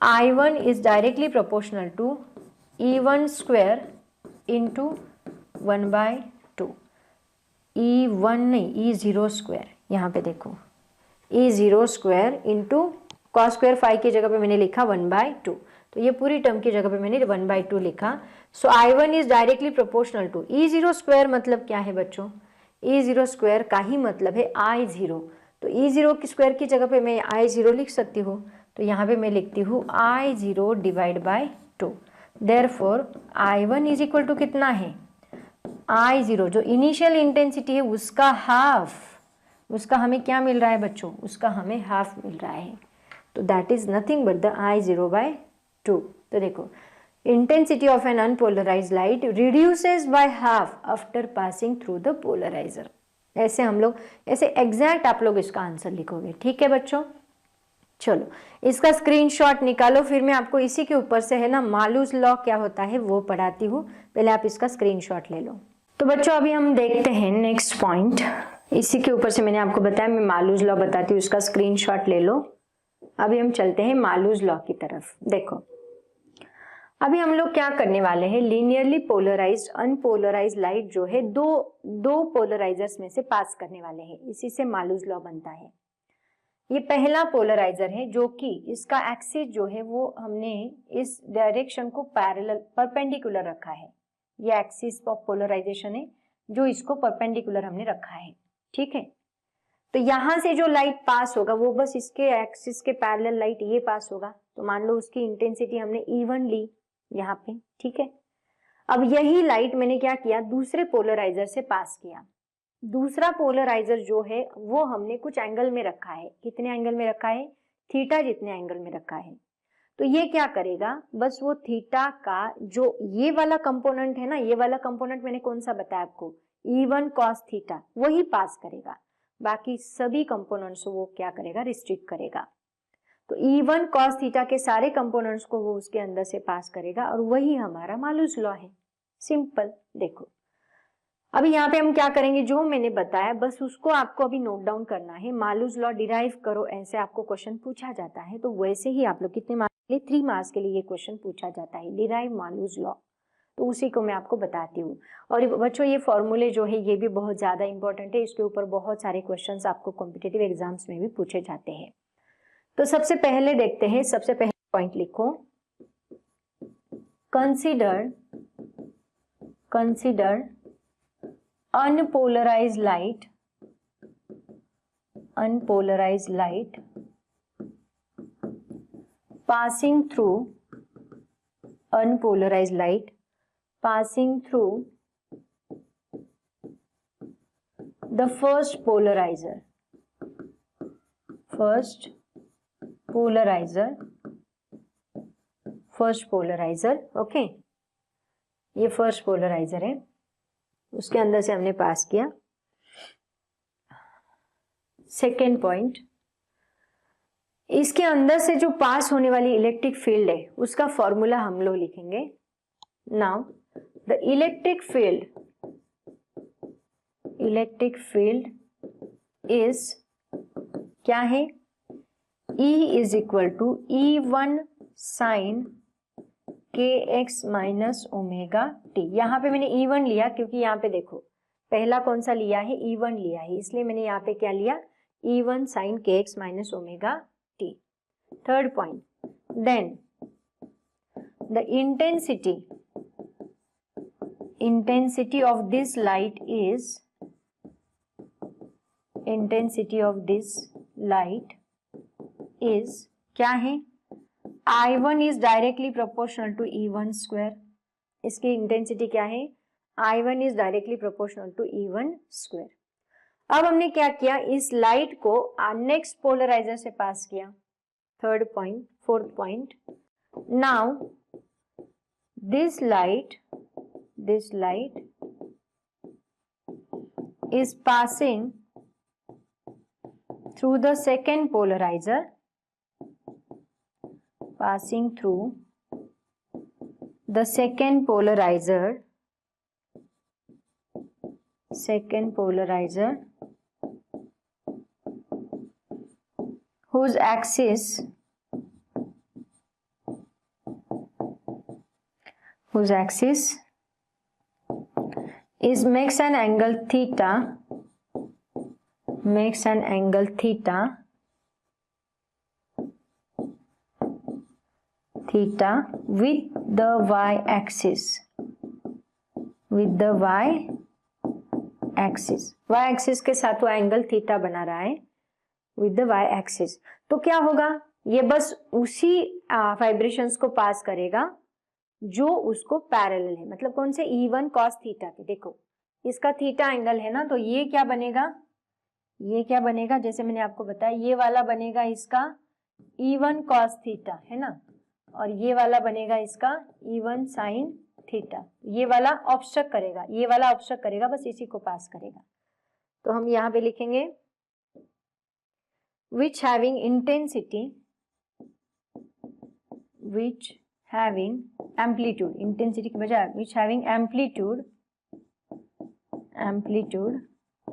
I1 is directly proportional to E1 square into 1/2। E1 नहीं, E0 स्क्वायर, यहाँ पे देखो E0 square into cos square phi की जगह पे मैंने लिखा 1/2। तो ये पूरी टर्म की जगह पे मैंने 1/2 लिखा। So I1 is directly proportional to E0 square. मतलब क्या है बच्चों, E0 स्क्वायर का ही मतलब है I0। तो E0 की स्क्वायर की जगह पे मैं I0 लिख सकती हूँ। तो यहाँ पे मैं लिखती हूँ I0 divide by 2। Therefore I1 is equal to कितना है, I0 जो इनिशियल इंटेंसिटी है उसका हाफ, उसका हमें क्या मिल रहा है बच्चों, उसका हमें हाफ मिल रहा है। तो that is nothing but the I0 by 2। तो देखो intensity of an unpolarized light reduces by half after passing through the polarizer. ऐसे हम लोग, ऐसे एग्जैक्ट आप लोग इसका आंसर लिखोगे। ठीक है बच्चों, चलो इसका स्क्रीनशॉट निकालो, फिर मैं आपको इसी के ऊपर से है ना मालूज लॉ क्या होता है वो पढ़ाती हूँ। पहले आप इसका स्क्रीनशॉट ले लो। तो बच्चों अभी हम देखते हैं नेक्स्ट पॉइंट, इसी के ऊपर से मैंने आपको बताया, मैं मालूज लॉ बताती हूँ, उसका स्क्रीनशॉट ले लो। अभी हम चलते हैं मालूज लॉ की तरफ। देखो अभी हम लोग क्या करने वाले हैं, लीनियरली पोलराइज्ड अनपोलराइज्ड लाइट जो है दो पोलराइजर्स में से पास करने वाले हैं, इसी से मालूज लॉ बनता है। ये पहला पोलराइजर है जो कि इसका एक्सिस जो है वो हमने इस डायरेक्शन को पैरेलल परपेंडिकुलर रखा है। ये एक्सिस ऑफ पोलराइजेशन है जो इसको परपेंडिकुलर हमने रखा है। ठीक है, तो यहां से जो लाइट पास होगा वो बस इसके एक्सिस के पैरेलल लाइट ये पास होगा। तो मान लो उसकी इंटेंसिटी हमने E1 ली यहाँ पे। ठीक है, अब यही लाइट मैंने क्या किया, दूसरे पोलराइजर से पास किया। दूसरा पोलराइजर जो है वो हमने कुछ एंगल में रखा है। कितने एंगल में रखा है, थीटा जितने एंगल में रखा है। तो ये क्या करेगा, बस वो थीटा का जो ये वाला कंपोनेंट है ना, ये वाला कंपोनेंट मैंने कौन सा बताया आपको, E1 cos थीटा, वही पास करेगा। बाकी सभी कंपोनेंट्स वो क्या करेगा, रिस्ट्रिक्ट करेगा। तो E1 cos थीटा के सारे कंपोनेंट्स को वो उसके अंदर से पास करेगा और वही हमारा मालूज लॉ है। सिंपल। देखो अभी यहाँ पे हम क्या करेंगे, जो मैंने बताया बस उसको आपको अभी नोट डाउन करना है। मालूज लॉ डिराइव करो, ऐसे आपको क्वेश्चन पूछा जाता है। तो वैसे ही आप लोग कितने मार्क्स के लिए, 3 मार्क्स के लिए ये क्वेश्चन पूछा जाता है, डिराइव मालूज लॉ। तो उसी को मैं आपको बताती हूँ। और बच्चों ये फॉर्मूले जो है ये भी बहुत ज्यादा इंपॉर्टेंट है, इसके ऊपर बहुत सारे क्वेश्चन आपको कॉम्पिटेटिव एग्जाम्स में भी पूछे जाते हैं। तो सबसे पहले देखते हैं, सबसे पहले पॉइंट लिखो, consider unpolarized light passing through the first polarizer, okay. ये फर्स्ट पोलराइजर है, उसके अंदर से हमने पास किया। सेकेंड पॉइंट, इसके अंदर से जो पास होने वाली इलेक्ट्रिक फील्ड है उसका फॉर्मूला हम लोग लिखेंगे। Now the electric field is क्या है, E is equal to E1 sine kx minus omega t. यहाँ पे मैंने E1 लिया क्योंकि यहाँ पे देखो पहला कौन सा लिया है, E1 लिया है, इसलिए मैंने यहाँ पे क्या लिया, E1 sine kx minus omega t. Third point, then the intensity of this light is क्या है, I1 is directly proportional to E1 square. इसकी इंटेंसिटी क्या है, I1 is directly proportional to E1 square. अब हमने क्या किया, इस लाइट को नेक्स्ट पोलराइजर से पास किया। Third point, fourth point, now this light is passing through the second polarizer, passing through the second polarizer whose axis is makes an angle theta with the y-axis. y-axis के साथ वो angle theta बना रहा है with the y-axis। तो क्या होगा, ये बस उसी वाइब्रेशंस को पास करेगा जो उसको पैरेलल है, मतलब कौन से, E1 cos थीटा के। देखो इसका थीटा एंगल है ना, तो ये क्या बनेगा, ये क्या बनेगा, जैसे मैंने आपको बताया ये वाला बनेगा इसका E1 cos थीटा है ना, और ये वाला बनेगा इसका E1 sin थीटा। ये वाला ऑब्स्ट्रक्ट करेगा, ये वाला ऑब्स्ट्रक्ट करेगा, बस इसी को पास करेगा। तो हम यहाँ पे लिखेंगे which having intensity, which having amplitude, intensity के बजाय which having amplitude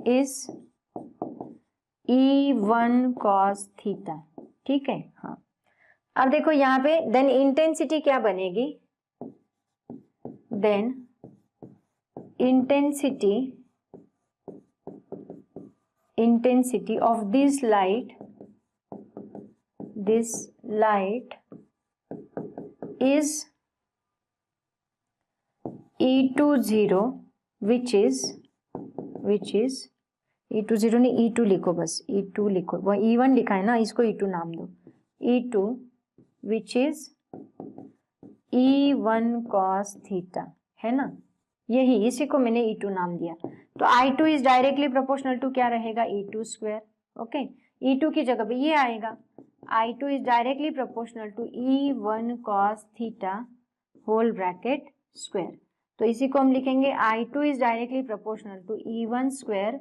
is E1 cos theta. ठीक है, हाँ। अब देखो यहाँ पे देन इंटेंसिटी क्या बनेगी, then intensity of this light is E20, which is E20 नहीं, E2 लिखो, बस E2 लिखो, वो E1 लिखा है ना, इसको E2 नाम दो, E2 which is E1 cos theta है ना, यही, इसी को मैंने E2 नाम दिया। तो I2 is directly proportional to क्या रहेगा, E2 स्क्वायर। ओके, E2 की जगह पे ये आएगा, I2 is directly proportional to E1 cos theta whole bracket square. तो इसी को हम लिखेंगे I2 is directly proportional to E1 square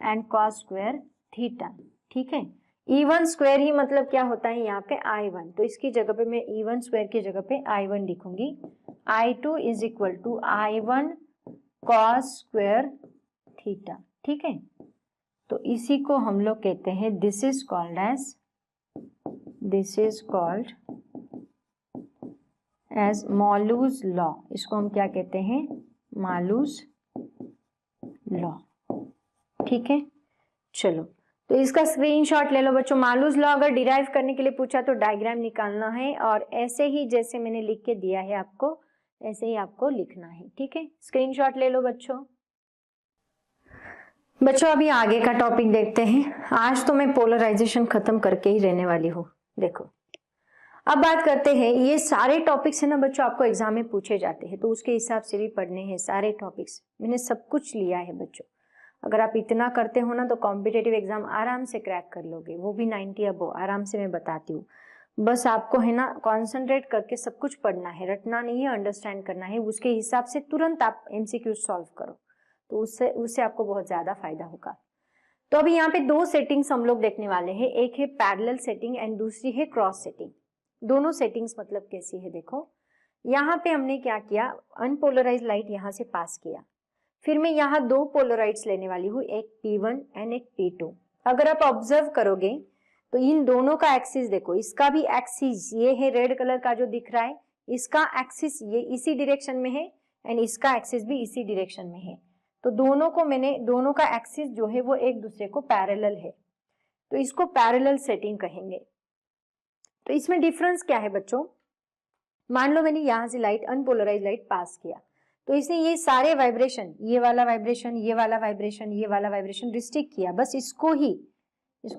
and cos square theta. ठीक है, E1 स्क्वायर ही मतलब क्या होता है यहाँ पे I1, तो इसकी जगह पे मैं E1 स्क्वायर की जगह पे I1 लिखूंगी। I2 is equal to I1 cos square theta. ठीक है, तो इसी को हम लोग कहते हैं, this is called as Malus law. इसको हम क्या कहते हैं, मॉलूज लॉ। ठीक है, चलो तो इसका स्क्रीनशॉट ले लो बच्चों। मॉलूज लॉ अगर डिराइव करने के लिए पूछा तो डायग्राम निकालना है, और ऐसे ही जैसे मैंने लिख के दिया है आपको, ऐसे ही आपको लिखना है। ठीक है, स्क्रीनशॉट ले लो बच्चों। बच्चों अभी आगे का टॉपिक देखते हैं। आज तो मैं पोलराइजेशन खत्म करके ही रहने वाली हूँ। देखो अब बात करते हैं, ये सारे टॉपिक्स है ना बच्चों, आपको एग्जाम में पूछे जाते हैं, तो उसके हिसाब से भी पढ़ने हैं सारे टॉपिक्स। मैंने सब कुछ लिया है बच्चों, अगर आप इतना करते हो ना तो कॉम्पिटेटिव एग्जाम आराम से क्रैक कर लोगे, वो भी 90 अबव, आराम से मैं बताती हूँ। बस आपको है ना कॉन्सेंट्रेट करके सब कुछ पढ़ना है, रटना नहीं है, अंडरस्टैंड करना है, उसके हिसाब से तुरंत आप MCQ सॉल्व करो, तो उससे आपको बहुत ज्यादा फायदा होगा। तो अभी यहाँ पे दो सेटिंग्स हम लोग देखने वाले हैं, एक है पैरेलल सेटिंग एंड दूसरी है क्रॉस सेटिंग। दोनों सेटिंग्स मतलब कैसी है, देखो यहाँ पे हमने क्या किया, अनपोलराइज लाइट यहाँ से पास किया, फिर मैं यहाँ दो पोलराइड्स लेने वाली हूँ, एक P1 एंड एक P2। अगर आप ऑब्जर्व करोगे तो इन दोनों का एक्सिस देखो, इसका भी एक्सिस ये है रेड कलर का जो दिख रहा है, इसका एक्सिस ये इसी डायरेक्शन में है एंड इसका एक्सिस भी इसी डायरेक्शन में है। तो दोनों का एक्सिस जो है वो एक दूसरे को पैरेलल है, तो इसको पैरेलल सेटिंग कहेंगे। तो इसमें डिफरेंस क्या है बच्चों, मान लो मैंने यहाँ से लाइट, अनपोलराइज लाइट पास किया, तो इसने ये सारे वाइब्रेशन, ये वाला वाइब्रेशन, ये वाला वाइब्रेशन, ये वाला वाइब्रेशन रिस्ट्रिक्ट किया, बस इसको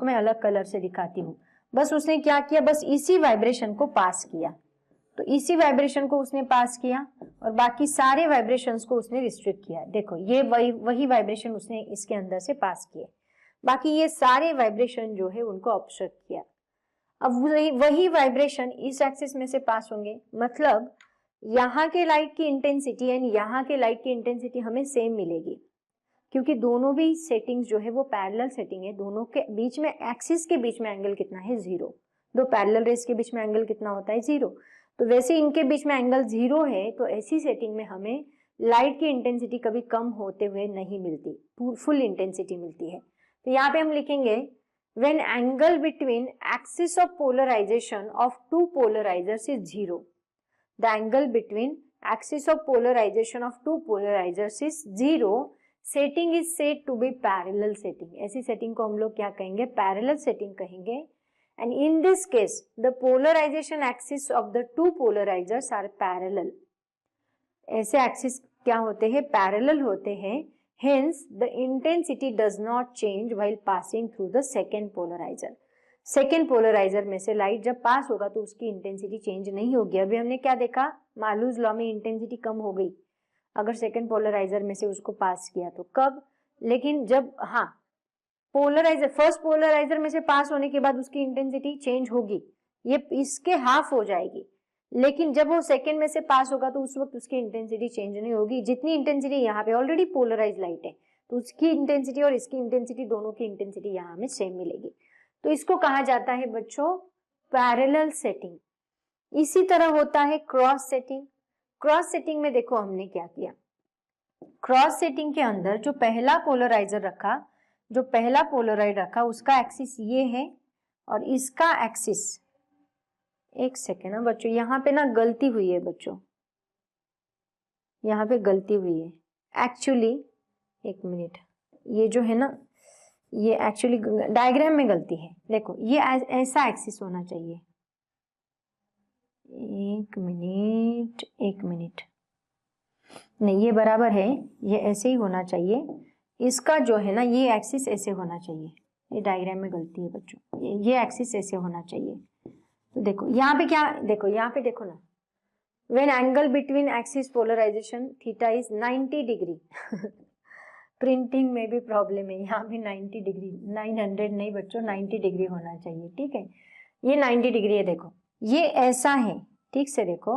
मैं अलग कलर से दिखाती हूँ। बस उसने क्या किया, बस इसी वाइब्रेशन को पास किया, तो इसी वाइब्रेशन को उसने पास किया और बाकी सारे वाइब्रेशंस को उसने रिस्ट्रिक्ट किया। देखो ये वही वाइब्रेशन उसने इसके अंदर से पास किए, बाकी ये सारे वाइब्रेशन जो है उनको ऑब्स्ट्रक्ट किया। अब वही वाइब्रेशन इस एक्सिस में से पास होंगे, मतलब यहाँ के लाइट की इंटेंसिटी एंड यहाँ के लाइट की इंटेंसिटी हमें सेम मिलेगी, क्योंकि दोनों भी सेटिंग्स जो है वो पैरेलल सेटिंग है। दोनों के बीच में, एक्सिस के बीच में एंगल कितना है, 0। दो पैरेलल रेस के बीच में एंगल कितना होता है, 0। तो वैसे इनके बीच में एंगल 0 है, तो ऐसी सेटिंग में हमें लाइट की इंटेंसिटी कभी कम होते हुए नहीं मिलती, फुल इंटेंसिटी मिलती है। तो यहाँ पे हम लिखेंगे when angle between axis of polarization of two polarizers is 0, the angle between axis of polarization of two polarizers is 0, setting is said to be parallel setting। ऐसी सेटिंग को हम लोग क्या कहेंगे, पैरेलल सेटिंग कहेंगे। and in this case the polarization axis of the two polarizers are parallel। ऐसे axis क्या होते हैं, पैरेलल होते हैं, hence the intensity does not change while passing through the second polarizer। Second polarizer में से light जब पास होगा तो उसकी इंटेंसिटी चेंज नहीं होगी। अभी हमने क्या देखा, मालूज लॉ में इंटेंसिटी कम हो गई अगर सेकेंड पोलराइजर में से उसको पास किया तो। कब? लेकिन जब पोलराइजर फर्स्ट पोलराइजर में से पास होने के बाद उसकी इंटेंसिटी चेंज होगी, ये इसके हाफ हो जाएगी। लेकिन जब वो सेकेंड में से पास होगा तो उस वक्त उसकी इंटेंसिटी चेंज नहीं होगी। जितनी इंटेंसिटी यहाँ पे ऑलरेडी पोलराइज लाइट है तो उसकी इंटेंसिटी और इसकी इंटेंसिटी, दोनों की इंटेंसिटी यहाँ हमें सेम मिलेगी। तो इसको कहा जाता है बच्चों पैरेलल सेटिंग। इसी तरह होता है क्रॉस सेटिंग। क्रॉस सेटिंग में देखो हमने क्या किया, क्रॉस सेटिंग के अंदर जो पहला पोलराइजर रखा, जो पहला पोलराइड रखा उसका एक्सिस ये है और इसका एक्सिस, एक सेकेंड ना बच्चों, यहाँ पे ना गलती हुई है बच्चों, यहाँ पे गलती हुई है एक्चुअली, एक मिनट, ये जो है ना ये एक्चुअली डायग्राम में गलती है। देखो ये ऐसा एक्सिस होना चाहिए, एक मिनट, नहीं ये बराबर है, ये ऐसे ही होना चाहिए। इसका जो है ना ये एक्सिस ऐसे होना चाहिए, ये डायग्राम में गलती है बच्चों, ये एक्सिस ऐसे होना चाहिए। तो देखो यहाँ पे क्या, देखो यहाँ पे देखो ना, when angle between axis polarization theta is 90 degree printing में भी प्रॉब्लम है, यहाँ पे 90 डिग्री, 900 नहीं बच्चों, 90 डिग्री होना चाहिए, ठीक है। ये 90 डिग्री है, देखो ये ऐसा है, ठीक से देखो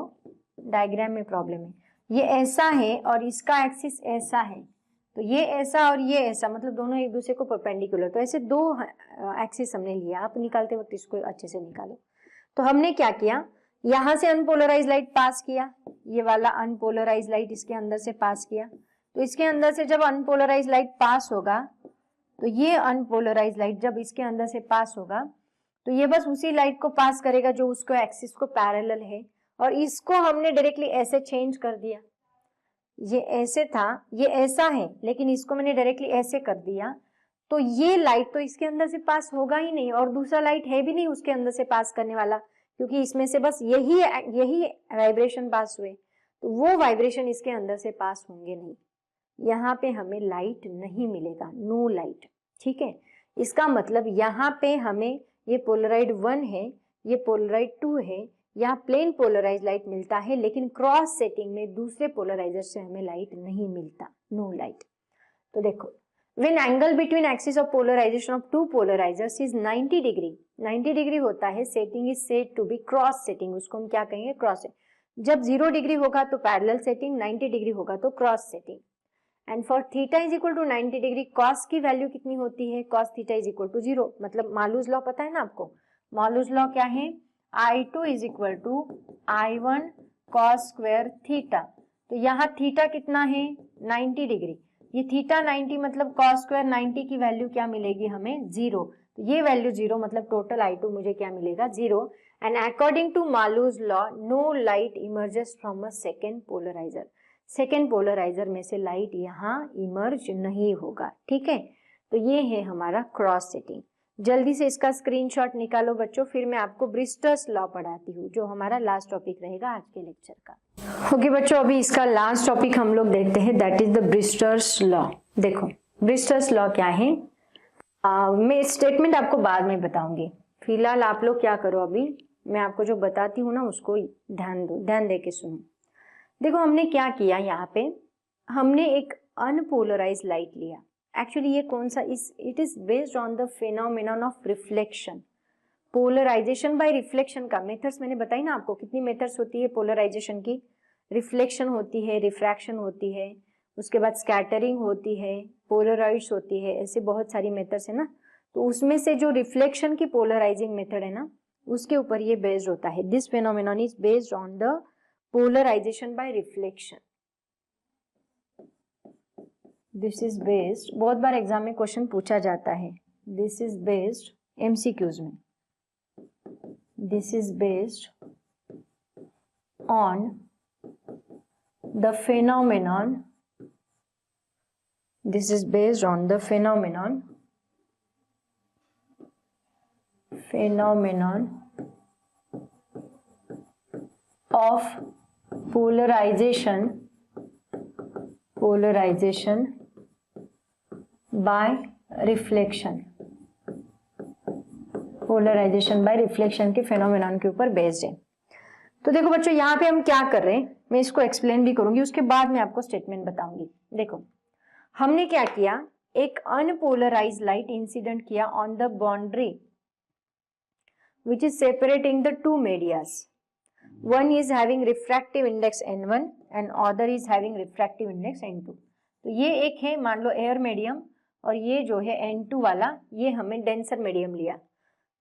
डायग्राम में प्रॉब्लम है, ये ऐसा है और इसका एक्सिस ऐसा है, तो ये ऐसा और ये ऐसा, मतलब दोनों एक दूसरे को परपेंडिकुलर। तो ऐसे दो एक्सिस हमने लिया, आप निकालते वक्त इसको अच्छे से निकालो। तो हमने क्या किया, यहां से अनपोलराइज लाइट पास किया, ये वाला अनपोलराइज लाइट इसके अंदर से पास किया, तो इसके अंदर से जब अनपोलराइज लाइट पास होगा तो ये अनपोलराइज लाइट जब इसके अंदर से पास होगा तो ये बस उसी लाइट को पास करेगा जो उसको एक्सिस को पैरेलल है, और इसको हमने डायरेक्टली ऐसे चेंज कर दिया, ये ऐसे था, ये ऐसा है, लेकिन इसको मैंने डायरेक्टली ऐसे कर दिया, तो ये लाइट तो इसके अंदर से पास होगा ही नहीं, और दूसरा लाइट है भी नहीं उसके अंदर से पास करने वाला, क्योंकि इसमें से बस यही वाइब्रेशन पास हुए, तो वो वाइब्रेशन इसके अंदर से पास होंगे नहीं, यहाँ पे हमें लाइट नहीं मिलेगा, नो लाइट, ठीक है। इसका मतलब यहाँ पे हमें ये पोलराइड 1 है, ये पोलराइड 2 है, यहाँ प्लेन पोलराइज लाइट मिलता है, लेकिन क्रॉस सेटिंग में दूसरे पोलराइजर से हमें लाइट नहीं मिलता, नो लाइट। तो देखो when angle between axis of polarization of two polarizers is 90 degree, 90 degree होता है, setting is said to be cross setting, उसको हम क्या कहेंगे, क्रॉस सेटिंग। जब 0 डिग्री होगा तो पैरेलल सेटिंग, 90 डिग्री होगा तो cross setting. And for theta is equal to 90 degree cos की वैल्यू कितनी होती है, cos theta is equal to 0, मतलब मालूज लॉ पता है ना आपको, मालूज लॉ क्या है, I2 is equal to I1 cos square theta. तो यहाँ थीटा कितना है, 90 डिग्री, ये थीटा 90 मतलब कॉस स्क्वायर 90 की वैल्यू क्या मिलेगी हमें, 0, तो ये वैल्यू 0 मतलब टोटल I2 मुझे क्या मिलेगा, 0। And according to Malus law no light emerges from a second polarizer, second polarizer में से लाइट यहाँ इमर्ज नहीं होगा, ठीक है। तो ये है हमारा क्रॉस सेटिंग। जल्दी से इसका स्क्रीनशॉट निकालो बच्चों, फिर मैं आपको ब्रिस्टर्स लॉ पढ़ाती हूँ जो हमारा लास्ट टॉपिक रहेगा आज के लेक्चर का। ओके बच्चों, अभी इसका लास्ट टॉपिक हम लोग देखते हैं, that is the Brewster's law. देखो ब्रिस्टर्स लॉ क्या है, मैं स्टेटमेंट आपको बाद में बताऊंगी, फिलहाल आप लोग क्या करो, अभी मैं आपको जो बताती हूँ ना उसको ध्यान दो, ध्यान दे के सुनो। देखो हमने क्या किया, यहाँ पे हमने एक अनपोलराइज लाइट लिया, एक्चुअली ये कौन सा, it is based on the phenomenon of reflection, polarization by reflection का मेथड्स मैंने बताई ना आपको, कितनी मेथड्स होती है पोलराइजेशन की, रिफ्लेक्शन होती है, रिफ्रैक्शन होती है, उसके बाद स्कैटरिंग होती है, पोलराइड्स होती है, ऐसे बहुत सारी मेथड्स है ना। तो उसमें से जो रिफ्लेक्शन की पोलराइजिंग मेथड है ना उसके ऊपर ये बेस्ड होता है, this phenomenon is based on the polarization by reflection, this is based, बहुत बार एग्जाम में क्वेश्चन पूछा जाता है, दिस इज बेस्ड एमसीक्यूज में, this is based on the phenomenon, this is based on the phenomenon of polarization by reflection, polarization by reflection के phenomenon के ऊपर based है। तो देखो बच्चों यहाँ पे हम क्या कर रहे हैं, मैं इसको एक्सप्लेन भी करूंगी, उसके बाद मैं आपको स्टेटमेंट बताऊंगी। देखो हमने क्या किया, एक अनपोलराइज्ड लाइट इंसिडेंट किया on the boundary which is separating the two medias. One is having refractive index n1 and other is having refractive index n2. तो ये एक है मान लो एयर मीडियम, और ये जो है n2 वाला ये हमने डेंसर मीडियम लिया।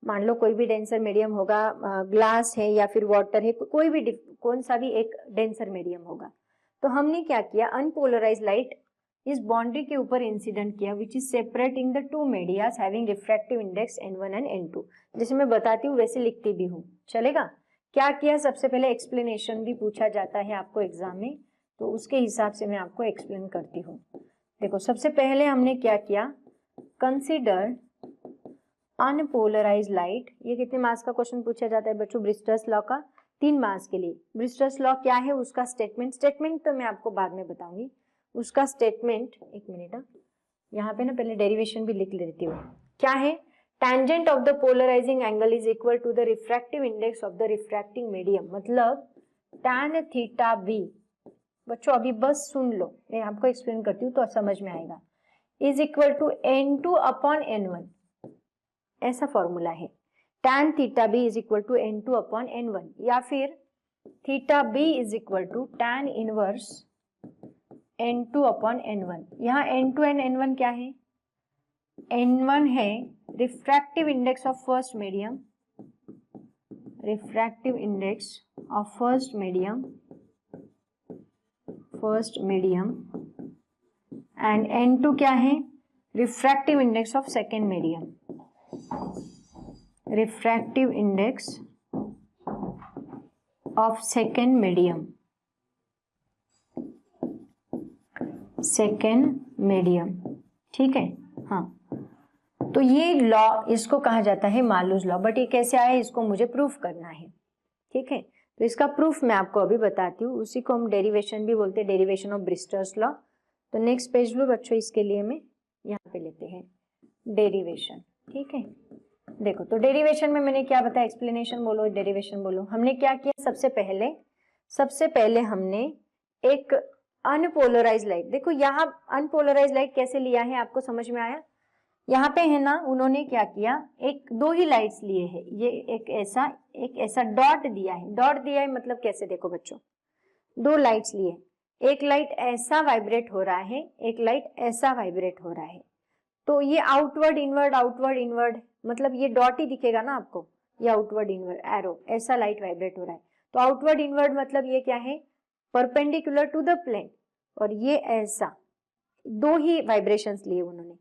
मान लो कोई भी डेंसर मीडियम होगा, ग्लास है या फिर वाटर है, कोई भी कौन सा भी एक डेंसर मीडियम होगा। तो हमने क्या किया, अनपोलराइज्ड लाइट इस बाउंड्री के ऊपर इंसिडेंट किया which is separating the two medias having refractive index n1 and n2। जैसे मैं बताती हूँ वैसे लिखती भी हूँ, चलेगा। क्या किया, सबसे पहले एक्सप्लेनेशन भी पूछा जाता है आपको एग्जाम में, तो उसके हिसाब से मैं आपको एक्सप्लेन करती हूँ। देखो सबसे पहले हमने क्या किया, कंसिडर अनपोलराइज्ड लाइट। ये कितने मार्क्स का क्वेश्चन पूछा जाता है बच्चों, ब्रिस्टर्स लॉ का 3 मार्क्स के लिए। ब्रिस्टर्स लॉ क्या है, उसका स्टेटमेंट तो मैं आपको बाद में बताऊंगी। उसका स्टेटमेंट, एक मिनट, यहाँ पे ना पहले डेरिवेशन भी लिख लेती हूँ। क्या है, tangent of the polarizing angle is equal to the refractive index of the refracting medium, मतलब tan थीटा बी। बच्चों अभी बस सुन लो, मैं आपको एक्सप्लेन करती हूँ तो समझ में आएगा। Is equal to n2 upon n1, ऐसा फॉर्मूला है। tan theta b is equal to n2 upon n1, या फिर theta b is equal to tan inverse n2 upon n1। यहाँ n2 एंड n1 क्या है, n1 है refractive index of first medium, refractive index of first medium, and n2 क्या है, refractive index of second medium, refractive index of second medium, ठीक है। हाँ, तो ये लॉ, इसको कहा जाता है मार्लूज लॉ, बट ये कैसे आया इसको मुझे प्रूफ करना है, ठीक है। तो इसका प्रूफ मैं आपको अभी बताती हूँ, उसी को हम डेरिवेशन भी बोलते हैं, डेरिवेशन ऑफ ब्रिस्टर्स लॉ। तो नेक्स्ट पेज लो बच्चों, इसके लिए मैं यहाँ पे लेते हैं डेरिवेशन, ठीक है। देखो तो डेरिवेशन में मैंने क्या बताया, एक्सप्लेनेशन बोलो, डेरिवेशन बोलो। हमने क्या किया, सबसे पहले हमने एक अनपोलराइज्ड लाइट, देखो यहाँ अनपोलराइज्ड लाइट कैसे लिया है आपको समझ में आया। यहाँ पे है ना, उन्होंने क्या किया, दो ही लाइट्स लिए हैं, ये एक ऐसा डॉट दिया है, मतलब कैसे, देखो बच्चों 2 लाइट्स लिए, एक लाइट ऐसा वाइब्रेट हो रहा है, एक लाइट ऐसा वाइब्रेट हो रहा है। तो ये आउटवर्ड इनवर्ड, मतलब ये डॉट ही दिखेगा ना आपको, ये आउटवर्ड इनवर्ड एरो, ऐसा लाइट वाइब्रेट हो रहा है। तो आउटवर्ड इनवर्ड मतलब ये क्या है, परपेंडिकुलर टू द प्लेन, और ये ऐसा, 2 ही वाइब्रेशंस लिए उन्होंने,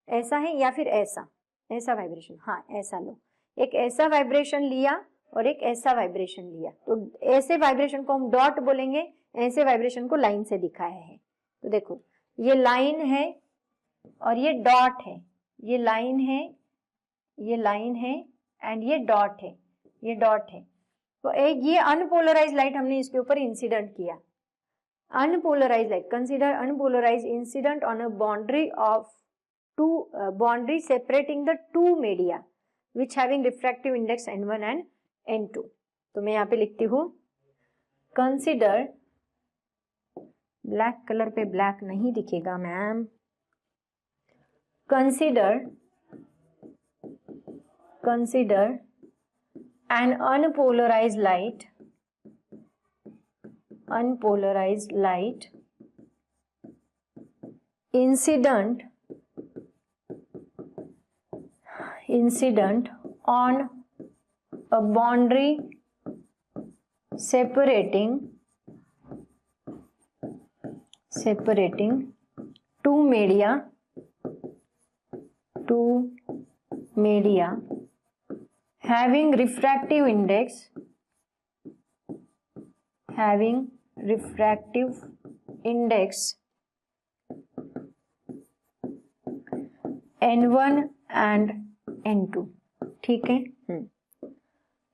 ऐसा है या फिर ऐसा वाइब्रेशन, हाँ ऐसा लो, एक ऐसा वाइब्रेशन लिया और एक ऐसा वाइब्रेशन लिया। तो ऐसे वाइब्रेशन को हम डॉट बोलेंगे, ऐसे वाइब्रेशन को लाइन से दिखाया है। तो देखो ये लाइन है और ये डॉट है, ये लाइन है एंड ये डॉट है, तो एक ये अनपोलराइज्ड लाइट हमने इसके ऊपर इंसिडेंट किया। Unpolarised light, consider unpolarised incident on a boundary separating the two media which having refractive index n1 and n2। तो मैं यहाँ पे लिखती हूँ, कंसीडर, ब्लैक कलर पे ब्लैक नहीं दिखेगा ma'am, consider an unpolarized light incident on a boundary separating two media having refractive index n1 and n2, ठीक है।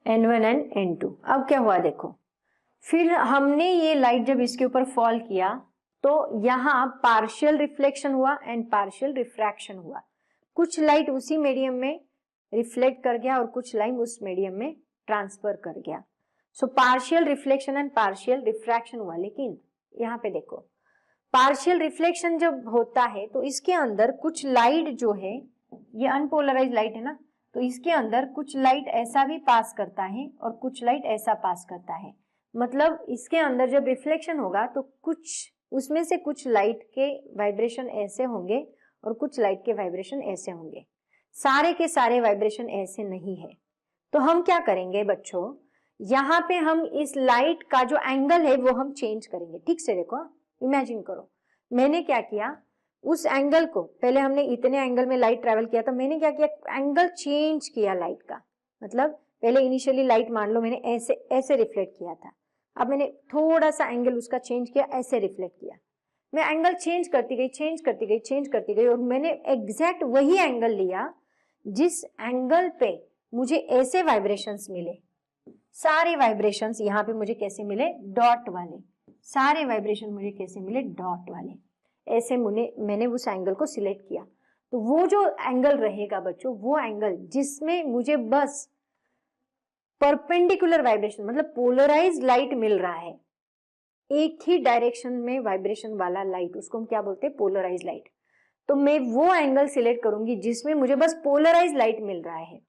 n1 and n2। अब क्या हुआ देखो, फिर हमने ये लाइट जब इसके ऊपर फॉल किया तो यहाँ पार्शियल रिफ्लेक्शन हुआ एंड पार्शियल रिफ्रैक्शन हुआ। कुछ लाइट उसी मीडियम में रिफ्लेक्ट कर गया और कुछ लाइट उस मीडियम में ट्रांसफर कर गया। So partial reflection and partial refraction हुआ। लेकिन यहाँ पे देखो, पार्शियल रिफ्लेक्शन जब होता है तो इसके अंदर कुछ लाइट जो है, ये अनपोलराइज लाइट है ना, तो इसके अंदर कुछ लाइट ऐसा भी पास करता है और कुछ लाइट ऐसा पास करता है। मतलब इसके अंदर जब रिफ्लेक्शन होगा तो कुछ उसमें से कुछ लाइट के वाइब्रेशन ऐसे होंगे और कुछ लाइट के वाइब्रेशन ऐसे होंगे। सारे के सारे वाइब्रेशन ऐसे नहीं है। तो हम क्या करेंगे बच्चों, यहाँ पे हम इस लाइट का जो एंगल है वो हम चेंज करेंगे। ठीक से देखो, इमेजिन करो, मैंने क्या किया, उस एंगल को, पहले हमने इतने एंगल में लाइट ट्रेवल किया था, मैंने क्या किया, एंगल चेंज किया लाइट का। मतलब पहले इनिशियली लाइट मान लो मैंने ऐसे ऐसे रिफ्लेक्ट किया था, अब मैंने थोड़ा सा एंगल उसका चेंज किया, ऐसे रिफ्लेक्ट किया। मैं एंगल चेंज करती गई, चेंज करती गई, चेंज करती गई, और मैंने एग्जैक्ट वही एंगल लिया जिस एंगल पे मुझे ऐसे वाइब्रेशंस मिले। सारे वाइब्रेशंस यहाँ पे मुझे कैसे मिले, डॉट वाले। सारे वाइब्रेशन मुझे कैसे मिले, डॉट वाले। ऐसे मैंने उस एंगल को सिलेक्ट किया। तो वो जो एंगल रहेगा बच्चों, वो एंगल जिसमें मुझे बस परपेंडिकुलर वाइब्रेशन, मतलब पोलराइज लाइट मिल रहा है, एक ही डायरेक्शन में वाइब्रेशन वाला लाइट, उसको हम क्या बोलते हैं, पोलराइज लाइट। तो मैं वो एंगल सिलेक्ट करूंगी जिसमें मुझे बस पोलराइज लाइट मिल रहा है,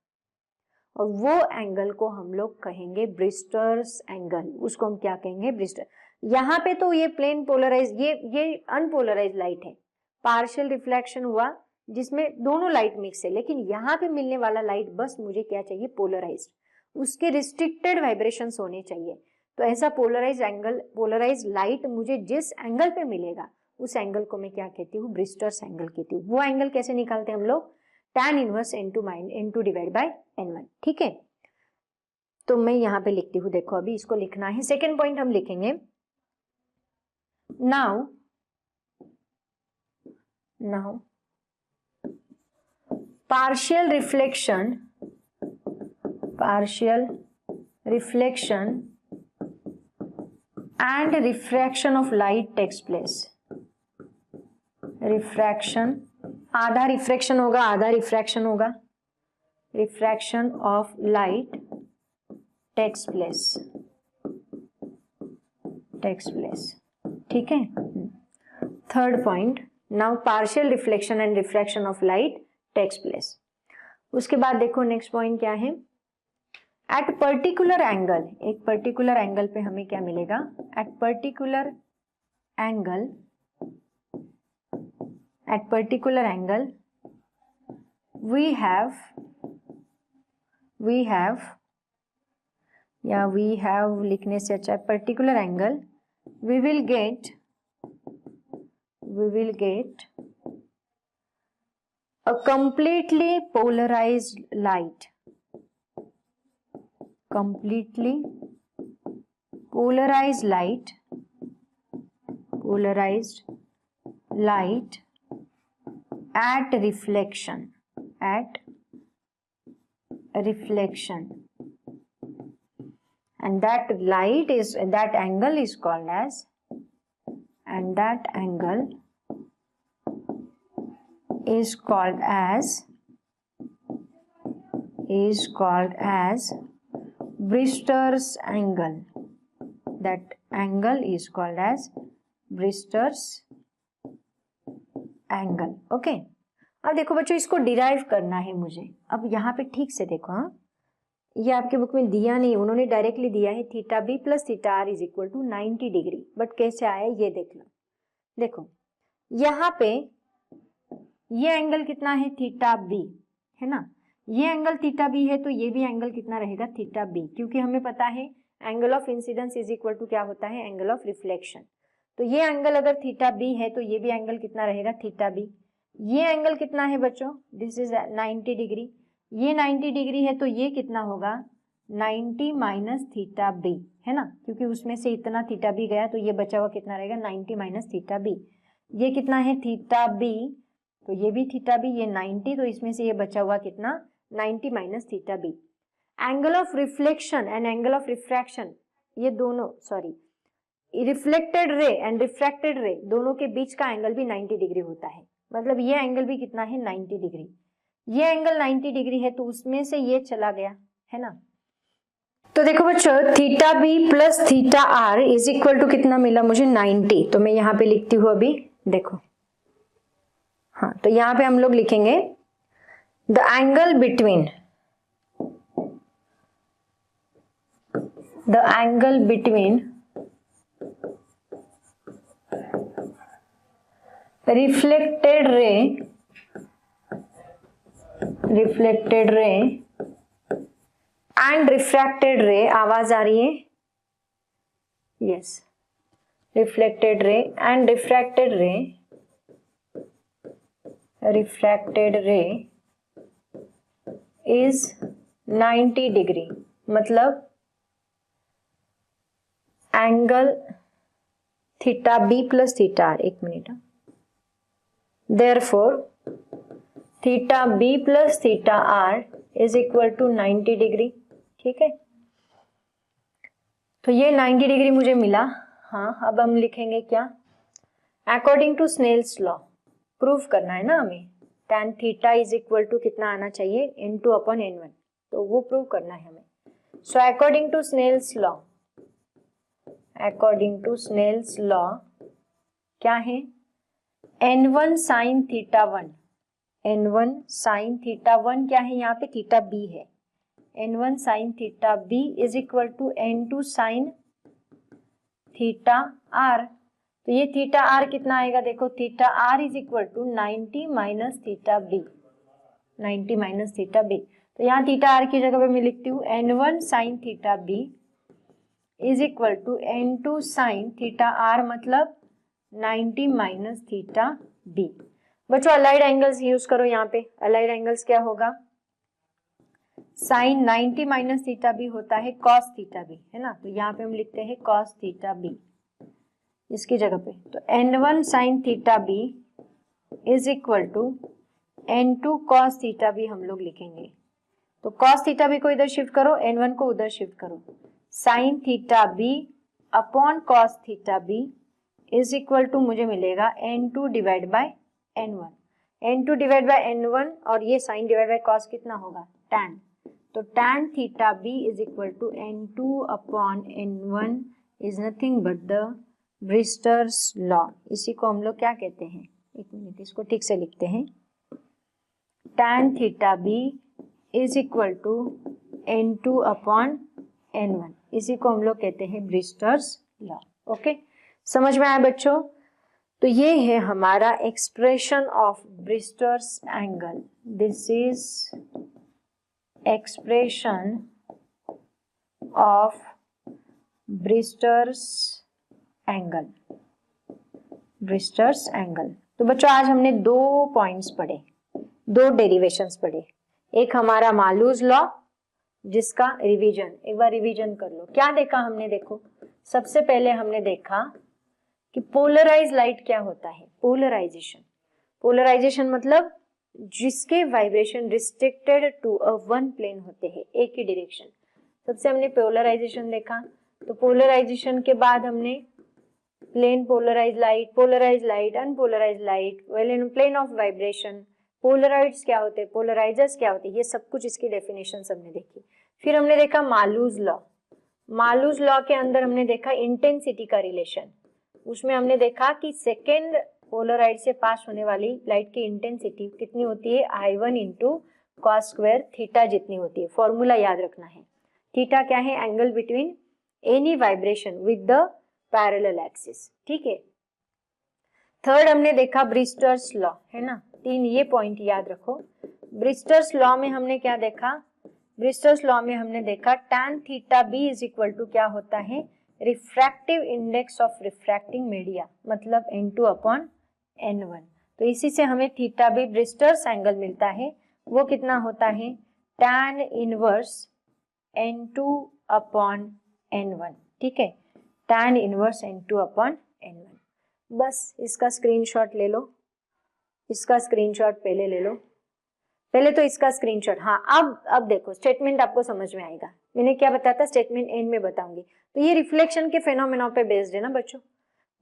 और वो एंगल को हम लोग कहेंगे ब्रिस्टर्स एंगल। उसको हम क्या कहेंगे, ब्रिस्टर। यहाँ पे तो ये प्लेन पोलराइज, ये अनपोलराइज लाइट है, पार्शियल रिफ्लेक्शन हुआ जिसमें दोनों लाइट मिक्स है। लेकिन यहाँ पे मिलने वाला लाइट बस मुझे क्या चाहिए, पोलराइज्ड, उसके रिस्ट्रिक्टेड वाइब्रेशंस होने चाहिए। तो ऐसा पोलराइज एंगल, पोलराइज लाइट मुझे जिस एंगल पे मिलेगा उस एंगल को मैं क्या कहती हूँ, ब्रिस्टर्स एंगल कहती हूँ। वो एंगल कैसे निकालते हैं हम लोग, tan inverse n2 divide by n1। ठीक है, तो मैं यहाँ पे लिखती हूँ, देखो अभी इसको लिखना है। सेकेंड पॉइंट हम लिखेंगे, now partial reflection and refraction of light takes place. Refraction, आधा रिफ्रैक्शन होगा, आधा रिफ्रैक्शन होगा। Refraction of light takes place, ठीक है। Third point, now partial reflection and refraction of light takes place. उसके बाद देखो नेक्स्ट पॉइंट क्या है, एट पर्टिकुलर एंगल, एक पर्टिकुलर एंगल पे हमें क्या मिलेगा, at particular angle we have लिखने से अच्छा, particular angle we will get a completely polarized light, polarized light at reflection, and that angle is called as, Brewster's angle. That angle is called as Brewster's angle. Okay, अब देखो बच्चों, इसको derive करना है मुझे। अब यहाँ पे ठीक से देखो, हाँ, ये आपके बुक में दिया नहीं, उन्होंने डायरेक्टली दिया है theta B plus theta are is equal to 90 degree, but कैसे आया ये देख लो। देखो यहाँ पे ये एंगल कितना है, थीटा बी है ना, ये एंगल थीटा बी है, तो ये भी एंगल कितना रहेगा, थीटा बी, क्योंकि हमें पता है angle of incidence is equal to क्या होता है, एंगल ऑफ रिफ्लेक्शन। तो ये एंगल अगर थीटा बी है तो ये भी एंगल कितना रहेगा, थीटा बी। ये एंगल कितना है बच्चों, दिस इज 90 डिग्री, ये 90 डिग्री है, तो ये कितना होगा, 90 माइनस थीटा बी, है ना, क्योंकि उसमें से इतना थीटा बी गया, तो ये बचा हुआ कितना रहेगा, 90 माइनस थीटा बी। ये कितना है, थीटा बी, तो ये भी थीटा बी, ये 90, तो इसमें से ये बचा हुआ कितना, 90 minus theta b. Angle of reflection and angle of refraction, ये दोनों, sorry, reflected ray and refracted ray दोनों के बीच का एंगल भी 90 डिग्री होता है। मतलब ये एंगल भी कितना है, 90 डिग्री। ये एंगल 90 डिग्री है तो उसमें से ये चला गया, है ना। तो देखो बच्चों, theta B plus theta are is equal to कितना मिला मुझे 90। तो मैं यहाँ पे लिखती हूँ अभी, देखो, हाँ, तो यहाँ पे हम लोग लिखेंगे the angle between reflected ray and refracted ray, आवाज आ रही है, yes, reflected ray and refracted ray is 90 degree, मतलब angle theta B plus theta R, एक मिनट, therefore theta B plus theta are is equal to 90 degree. ठीक है, तो ये 90 डिग्री मुझे मिला। हाँ, अब हम लिखेंगे क्या, according to Snell's law, proof करना है ना हमें, tan theta is equal to कितना आना चाहिए, n2 अपॉन n1, तो वो प्रूव करना है हमें। So according to Snell's law क्या है, n1 sine theta 1, n1 sine theta 1 क्या है, यहाँ पे थीटा b है, n1 sine theta b is equal to n2 sine theta r। तो ये थीटा r कितना आएगा, देखो theta r is equal to 90 minus theta b, 90 minus theta b। तो यहाँ थीटा r की जगह पे मैं लिखती हूँ n1 sine theta b is equal to n2 sine theta r, मतलब 90 माइनस थीटा b। बच्चों अलाइड एंगल्स यूज करो, यहाँ पे अलाइड एंगल्स क्या होगा, साइन 90 माइनस थीटा b होता है कॉस थीटा b, है ना, तो यहाँ पे हम लिखते हैं कॉस थीटा b इसकी जगह पे। तो n1 sine theta b is equal to n2 cos theta b हम लोग लिखेंगे। तो कॉस थीटा b को इधर शिफ्ट करो, n1 को उधर शिफ्ट करो, sine theta b upon cos theta b is equal to मुझे मिलेगा n2 divide by n1, n2 divide by n1, और ये साइन डिवाइड बाय कॉस कितना होगा, tan। तो tan theta b is equal to n2 upon n1 is nothing but the Brewster's law. इसी को हम लोग क्या कहते हैं, एक मिनट, इसको ठीक से लिखते हैं, tan theta b is equal to n2 upon n1, इसी को हम लोग कहते हैं ब्रिस्टर्स लॉ। ओके, समझ में आया बच्चों। तो ये है हमारा expression of ब्रिस्टर्स angle, this is expression of ब्रिस्टर्स angle, ब्रिस्टर्स angle. तो बच्चों आज हमने 2 पॉइंट्स पढ़े, 2 डेरिवेशंस पढ़े, एक हमारा मालूज लॉ जिसका रिवीजन, एक बार रिवीजन कर लो। क्या देखा हमने, देखो सबसे पहले हमने देखा कि पोलराइज लाइट क्या होता है, पोलराइजेशन मतलब जिसके vibration restricted to a one plane होते हैं, एक ही डायरेक्शन। सबसे हमने पोलराइजेशन देखा, तो पोलराइजेशन के बाद हमने plane polarise light, unpolarize light, well in plane of vibration, polaroids क्या होते हैं, पोलराइजर्स क्या होते हैं, ये सब कुछ इसकी डेफिनेशन हमने देखी। फिर हमने देखा मालूज लॉ के अंदर हमने देखा इंटेंसिटी का रिलेशन, उसमें हमने देखा कि सेकेंड पोलराइड से पास होने वाली लाइट की इंटेंसिटी कितनी होती है, I1 into cos square theta जितनी होती है। फॉर्मूला याद रखना है, थीटा क्या है, angle between any vibration with the parallel axis. ठीक है, थर्ड हमने देखा ब्रिस्टर्स लॉ, है ना, 3 ये पॉइंट याद रखो। ब्रिस्टर्स लॉ में हमने क्या देखा, ब्रिस्टर्स लॉ में हमने देखा tan theta b is equal to क्या होता है, refractive index of refracting media, मतलब n2 अपॉन n1। तो इसी से हमें थीटा b ब्रिस्टर्स एंगल मिलता है, वो कितना होता है, tan inverse n2 upon n1। ठीक है, tan inverse n2 upon n1। बस इसका स्क्रीनशॉट ले लो, इसका स्क्रीनशॉट पहले ले लो, पहले तो इसका स्क्रीनशॉट। हाँ, अब देखो स्टेटमेंट आपको समझ में आएगा, मैंने क्या बताया था, स्टेटमेंट एंड में बताऊंगी। तो ये रिफ्लेक्शन के फेनोमेना पे बेस्ड है ना बच्चों,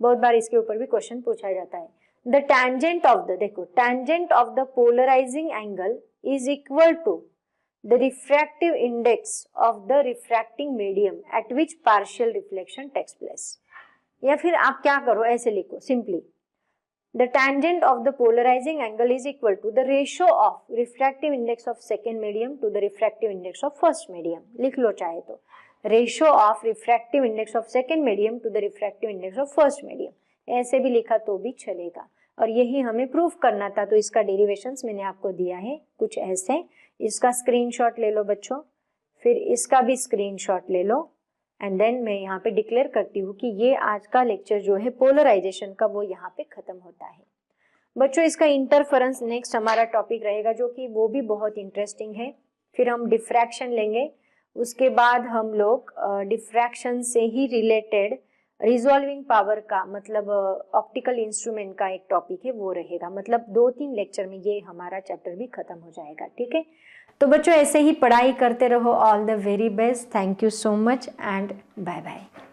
बहुत बार इसके ऊपर भी क्वेश्चन पूछा जाता है। द टेंजेंट ऑफ द, देखो tangent of the polarizing angle is equal to the refractive index of the refracting medium at which partial reflection takes place. या फिर आप क्या करो, ऐसे लिखो simply, the tangent of the polarizing angle is equal to the ratio of refractive index of second medium to the refractive index of first medium। लिख लो चाहे तो, ratio of refractive index of second medium to the refractive index of first medium, ऐसे भी लिखा तो भी चलेगा। और यही हमें प्रूफ करना था, तो इसका डेरिवेशंस मैंने आपको दिया है कुछ ऐसे। इसका स्क्रीनशॉट ले लो बच्चों, फिर इसका भी स्क्रीनशॉट ले लो, एंड देन मैं यहाँ पे डिक्लेयर करती हूँ कि ये आज का लेक्चर जो है पोलराइजेशन का वो यहाँ पे खत्म होता है। बच्चों इसका इंटरफेरेंस नेक्स्ट हमारा टॉपिक रहेगा, जो कि वो भी बहुत इंटरेस्टिंग है। फिर हम डिफ्रैक्शन लेंगे, उसके बाद हम लोग डिफ्रैक्शन से ही रिलेटेड रिजॉल्विंग पावर का, मतलब ऑप्टिकल इंस्ट्रूमेंट का एक टॉपिक है वो रहेगा। मतलब 2-3 लेक्चर में ये हमारा चैप्टर भी खत्म हो जाएगा, ठीक है। तो बच्चों ऐसे ही पढ़ाई करते रहो। All the very best, thank you so much and bye bye.